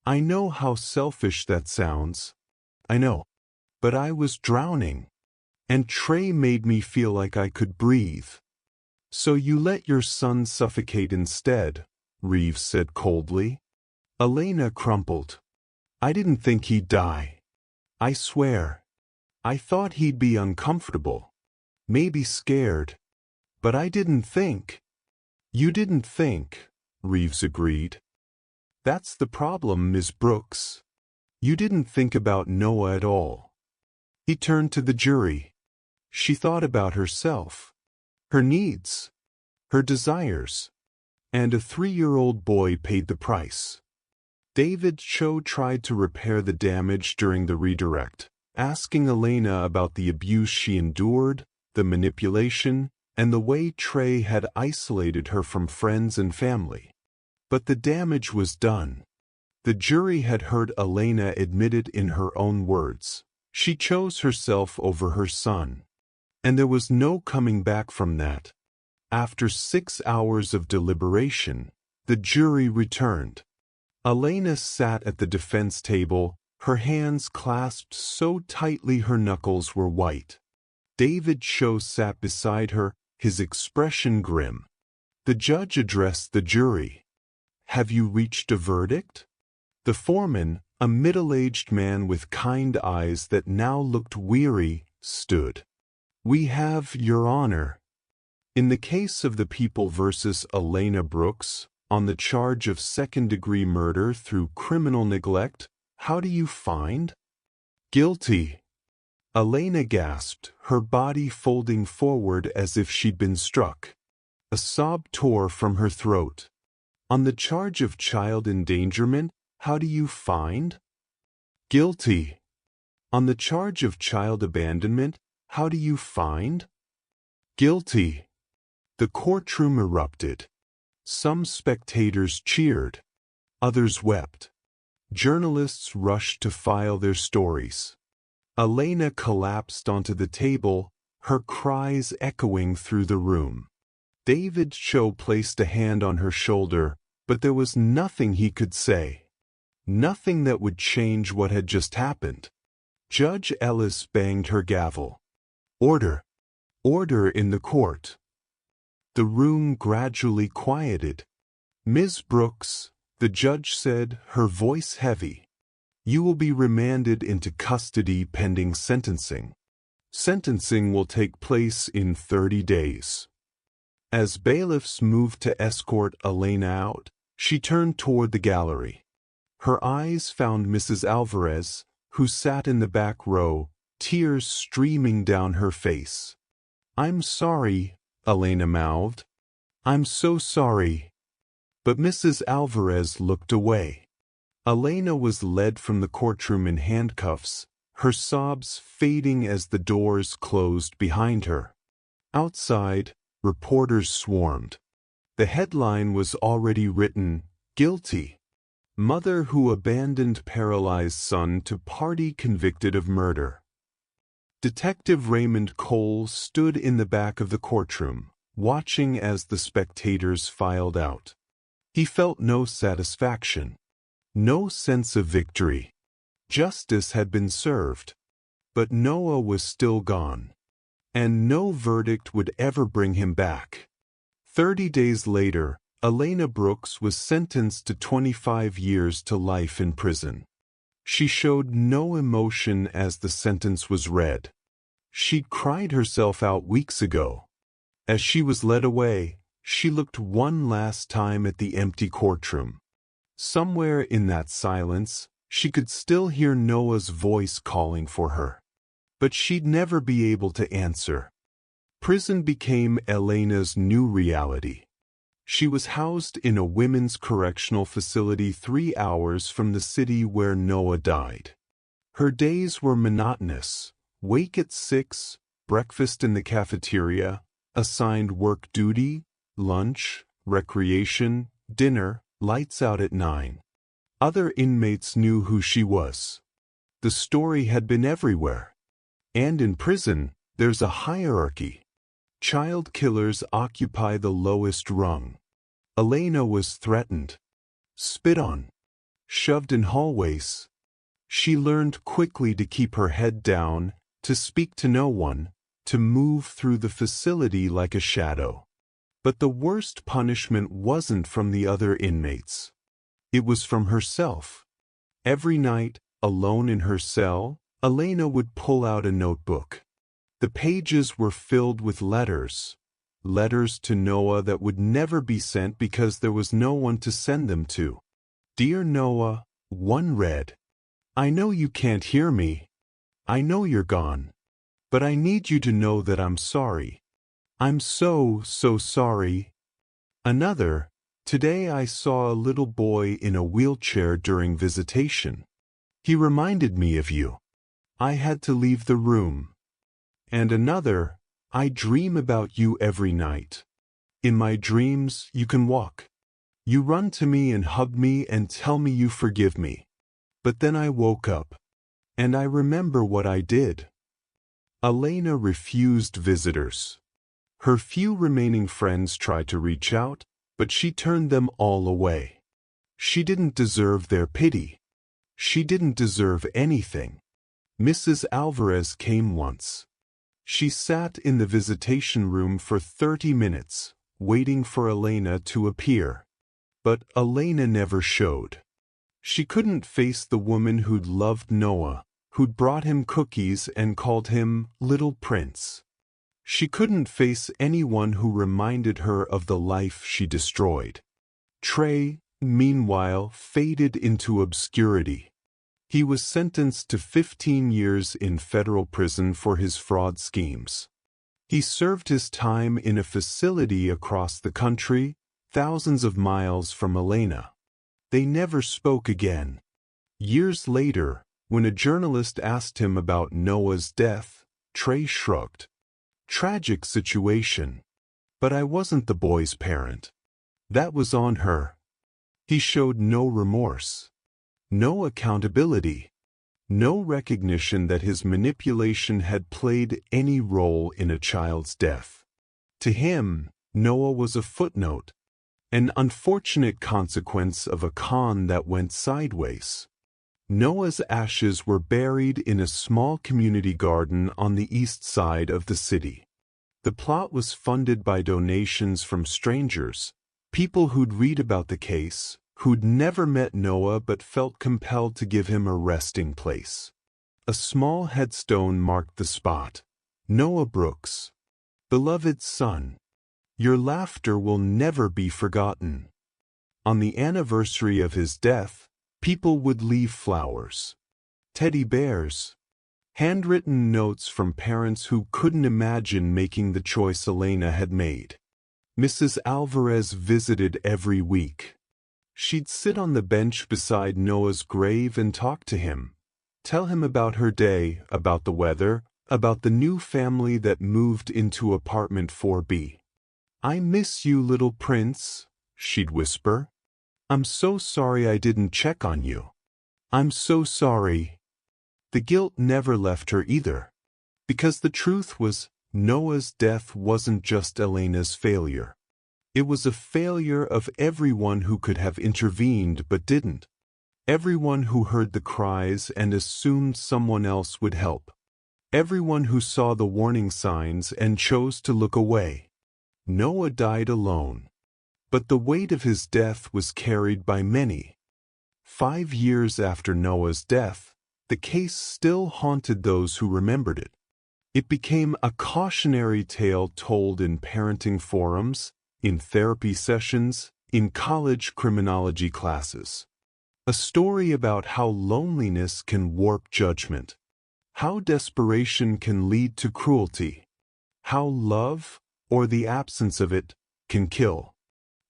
I know how selfish that sounds. I know. But I was drowning. And Trey made me feel like I could breathe. So you let your son suffocate instead, Reeves said coldly. Elena crumpled. I didn't think he'd die. I swear. I thought he'd be uncomfortable. Maybe scared. But I didn't think. You didn't think, Reeves agreed. That's the problem, Ms. Brooks. You didn't think about Noah at all. He turned to the jury. She thought about herself, her needs, her desires, and a 3-year-old boy paid the price. David Cho tried to repair the damage during the redirect, asking Elena about the abuse she endured, the manipulation, and the way Trey had isolated her from friends and family. But the damage was done. The jury had heard Elena admit it in her own words. She chose herself over her son. And there was no coming back from that. After 6 hours of deliberation, the jury returned. Elena sat at the defense table, her hands clasped so tightly her knuckles were white. David Cho sat beside her, his expression grim. The judge addressed the jury. Have you reached a verdict? The foreman, a middle-aged man with kind eyes that now looked weary, stood. We have, Your Honor. In the case of the People versus Elena Brooks, on the charge of second-degree murder through criminal neglect, how do you find? Guilty. Elena gasped, her body folding forward as if she'd been struck. A sob tore from her throat. On the charge of child endangerment, how do you find? Guilty. On the charge of child abandonment, how do you find? Guilty. The courtroom erupted. Some spectators cheered. Others wept. Journalists rushed to file their stories. Elena collapsed onto the table, her cries echoing through the room. David Cho placed a hand on her shoulder, but there was nothing he could say. Nothing that would change what had just happened. Judge Ellis banged her gavel. Order. Order in the court. The room gradually quieted. Ms. Brooks, the judge said, her voice heavy. You will be remanded into custody pending sentencing. Sentencing will take place in 30 days. As bailiffs moved to escort Elena out, she turned toward the gallery. Her eyes found Mrs. Alvarez, who sat in the back row, tears streaming down her face. I'm sorry, Elena mouthed. I'm so sorry. But Mrs. Alvarez looked away. Elena was led from the courtroom in handcuffs, her sobs fading as the doors closed behind her. Outside, reporters swarmed. The headline was already written, Guilty. Mother who abandoned paralyzed son to party convicted of murder. Detective Raymond Cole stood in the back of the courtroom, watching as the spectators filed out. He felt no satisfaction. No sense of victory. Justice had been served. But Noah was still gone. And no verdict would ever bring him back. 30 days later, Elena Brooks was sentenced to 25 years to life in prison. She showed no emotion as the sentence was read. She'd cried herself out weeks ago. As she was led away, she looked one last time at the empty courtroom. Somewhere in that silence, she could still hear Noah's voice calling for her. But she'd never be able to answer. Prison became Elena's new reality. She was housed in a women's correctional facility 3 hours from the city where Noah died. Her days were monotonous. Wake at 6, breakfast in the cafeteria, assigned work duty, lunch, recreation, dinner, lights out at 9. Other inmates knew who she was. The story had been everywhere. And in prison, there's a hierarchy. Child killers occupy the lowest rung. Elena was threatened, spit on, shoved in hallways. She learned quickly to keep her head down, to speak to no one, to move through the facility like a shadow. But the worst punishment wasn't from the other inmates. It was from herself. Every night, alone in her cell, Elena would pull out a notebook. The pages were filled with letters. Letters to Noah that would never be sent because there was no one to send them to. Dear Noah, one read, I know you can't hear me. I know you're gone. But I need you to know that I'm sorry. I'm so sorry. Another, today I saw a little boy in a wheelchair during visitation. He reminded me of you. I had to leave the room. And another, I dream about you every night. In my dreams, you can walk. You run to me and hug me and tell me you forgive me. But then I woke up. And I remember what I did. Elena refused visitors. Her few remaining friends tried to reach out, but she turned them all away. She didn't deserve their pity. She didn't deserve anything. Mrs. Alvarez came once. She sat in the visitation room for 30 minutes, waiting for Elena to appear. But Elena never showed. She couldn't face the woman who'd loved Noah, who'd brought him cookies and called him Little Prince. She couldn't face anyone who reminded her of the life she destroyed. Trey, meanwhile, faded into obscurity. He was sentenced to 15 years in federal prison for his fraud schemes. He served his time in a facility across the country, thousands of miles from Elena. They never spoke again. Years later, when a journalist asked him about Noah's death, Trey shrugged. Tragic situation. But I wasn't the boy's parent. That was on her. He showed no remorse. No accountability. No recognition that his manipulation had played any role in a child's death. To him, Noah was a footnote, an unfortunate consequence of a con that went sideways. Noah's ashes were buried in a small community garden on the east side of the city. The plot was funded by donations from strangers, people who'd read about the case, who'd never met Noah but felt compelled to give him a resting place. A small headstone marked the spot. Noah Brooks, beloved son, your laughter will never be forgotten. On the anniversary of his death, people would leave flowers, teddy bears, handwritten notes from parents who couldn't imagine making the choice Elena had made. Mrs. Alvarez visited every week. She'd sit on the bench beside Noah's grave and talk to him, tell him about her day, about the weather, about the new family that moved into apartment 4B. I miss you, little prince, she'd whisper. I'm so sorry I didn't check on you. I'm so sorry. The guilt never left her either. Because the truth was, Noah's death wasn't just Elena's failure. It was a failure of everyone who could have intervened but didn't. Everyone who heard the cries and assumed someone else would help. Everyone who saw the warning signs and chose to look away. Noah died alone. But the weight of his death was carried by many. 5 years after Noah's death, the case still haunted those who remembered it. It became a cautionary tale told in parenting forums, in therapy sessions, in college criminology classes. A story about how loneliness can warp judgment, how desperation can lead to cruelty, how love, or the absence of it, can kill.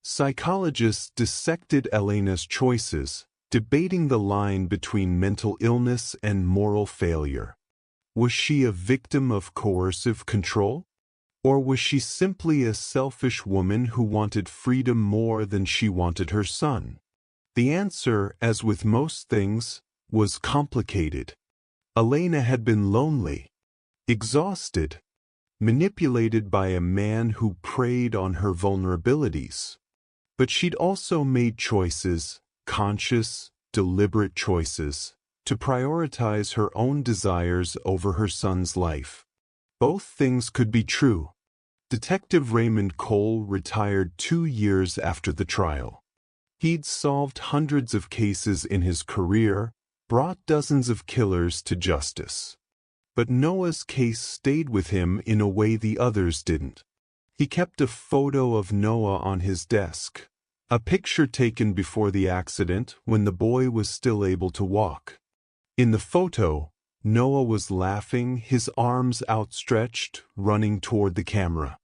Psychologists dissected Elena's choices, debating the line between mental illness and moral failure. Was she a victim of coercive control? Or was she simply a selfish woman who wanted freedom more than she wanted her son? The answer, as with most things, was complicated. Elena had been lonely, exhausted, manipulated by a man who preyed on her vulnerabilities. But she'd also made choices, conscious, deliberate choices, to prioritize her own desires over her son's life. Both things could be true. Detective Raymond Cole retired 2 years after the trial. He'd solved hundreds of cases in his career, brought dozens of killers to justice. But Noah's case stayed with him in a way the others didn't. He kept a photo of Noah on his desk, a picture taken before the accident when the boy was still able to walk. In the photo, Noah was laughing, his arms outstretched, running toward the camera.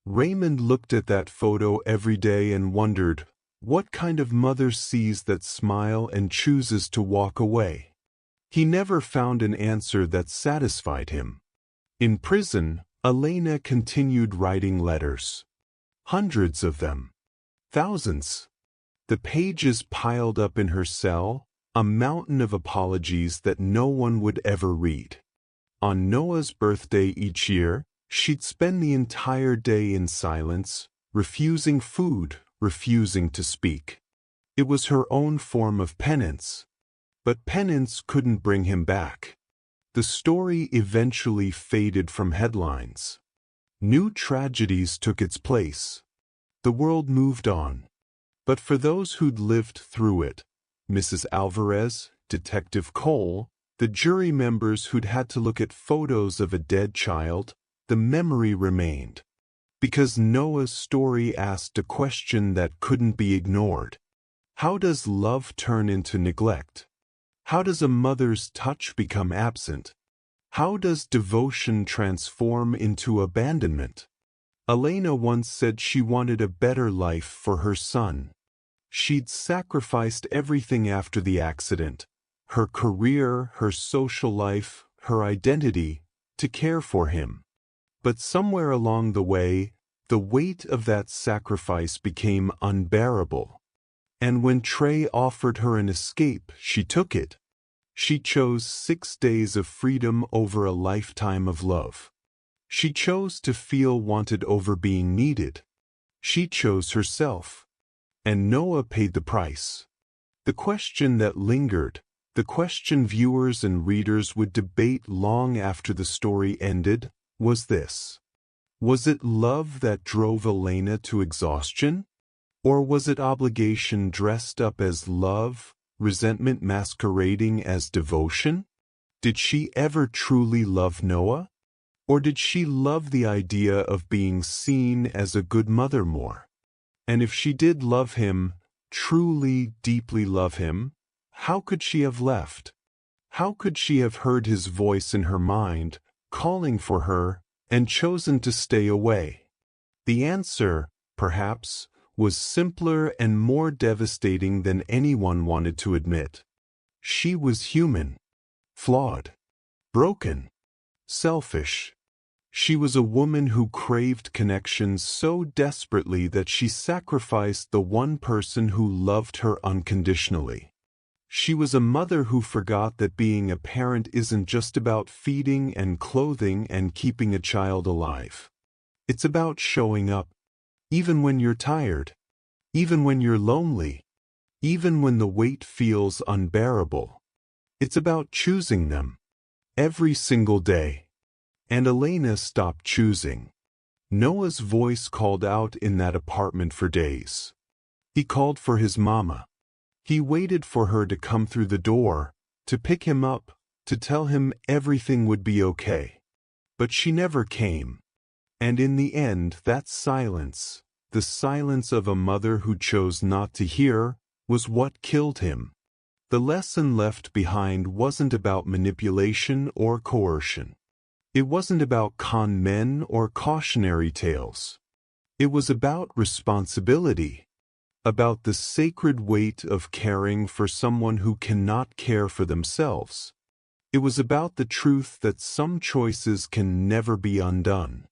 Raymond looked at that photo every day and wondered, what kind of mother sees that smile and chooses to walk away? He never found an answer that satisfied him. In prison, Elena continued writing letters. Hundreds of them. Thousands. The pages piled up in her cell, a mountain of apologies that no one would ever read. On Noah's birthday each year, she'd spend the entire day in silence, refusing food, refusing to speak. It was her own form of penance. But penance couldn't bring him back. The story eventually faded from headlines. New tragedies took its place. The world moved on. But for those who'd lived through it, Mrs. Alvarez, Detective Cole, the jury members who'd had to look at photos of a dead child, the memory remained. Because Noah's story asked a question that couldn't be ignored. How does love turn into neglect? How does a mother's touch become absent? How does devotion transform into abandonment? Elena once said she wanted a better life for her son. She'd sacrificed everything after the accident, her career, her social life, her identity, to care for him. But somewhere along the way, the weight of that sacrifice became unbearable. And when Trey offered her an escape, she took it. She chose 6 days of freedom over a lifetime of love. She chose to feel wanted over being needed. She chose herself. And Noah paid the price. The question that lingered, the question viewers and readers would debate long after the story ended, was this. Was it love that drove Elena to exhaustion? Or was it obligation dressed up as love, resentment masquerading as devotion? Did she ever truly love Noah? Or did she love the idea of being seen as a good mother more? And if she did love him, truly, deeply love him, how could she have left? How could she have heard his voice in her mind, calling for her, and chosen to stay away? The answer, perhaps, was simpler and more devastating than anyone wanted to admit. She was human, flawed, broken, selfish. She was a woman who craved connection so desperately that she sacrificed the one person who loved her unconditionally. She was a mother who forgot that being a parent isn't just about feeding and clothing and keeping a child alive. It's about showing up, even when you're tired, even when you're lonely, even when the weight feels unbearable. It's about choosing them, every single day. And Elena stopped choosing. Noah's voice called out in that apartment for days. He called for his mama. He waited for her to come through the door, to pick him up, to tell him everything would be okay. But she never came. And in the end, that silence, the silence of a mother who chose not to hear, was what killed him. The lesson left behind wasn't about manipulation or coercion. It wasn't about con men or cautionary tales. It was about responsibility, about the sacred weight of caring for someone who cannot care for themselves. It was about the truth that some choices can never be undone.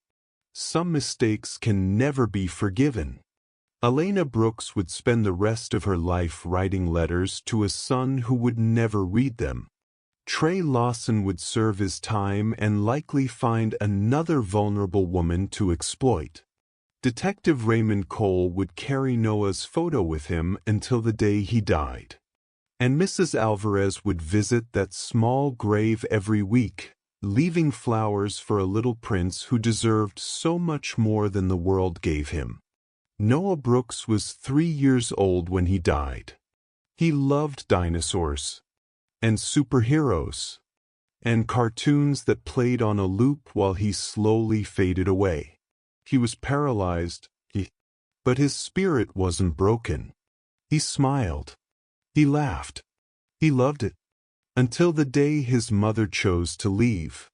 Some mistakes can never be forgiven. Elena Brooks would spend the rest of her life writing letters to a son who would never read them. Trey Lawson would serve his time and likely find another vulnerable woman to exploit. Detective Raymond Cole would carry Noah's photo with him until the day he died. And Mrs. Alvarez would visit that small grave every week, leaving flowers for a little prince who deserved so much more than the world gave him. Noah Brooks was 3 years old when he died. He loved dinosaurs, and superheroes, and cartoons that played on a loop while he slowly faded away. He was paralyzed, but his spirit wasn't broken. He smiled. He laughed. He loved it. Until the day his mother chose to leave.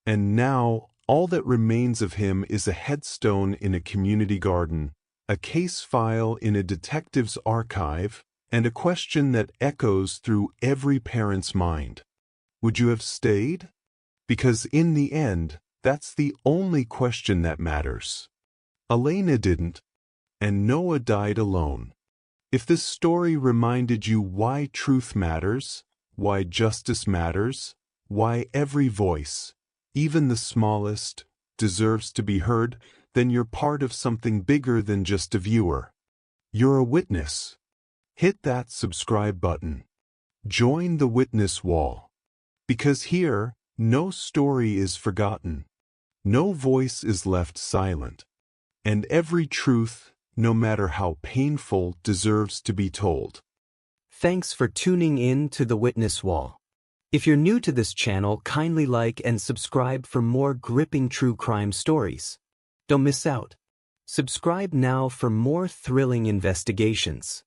And now, all that remains of him is a headstone in a community garden, a case file in a detective's archive, and a question that echoes through every parent's mind. Would you have stayed? Because in the end, that's the only question that matters. Elena didn't, and Noah died alone. If this story reminded you why truth matters, why justice matters, why every voice, even the smallest, deserves to be heard, then you're part of something bigger than just a viewer. You're a witness. Hit that subscribe button. Join the witness wall. Because here, no story is forgotten. No voice is left silent. And every truth, no matter how painful, deserves to be told. Thanks for tuning in to The Witness Wall. If you're new to this channel, kindly like and subscribe for more gripping true crime stories. Don't miss out. Subscribe now for more thrilling investigations.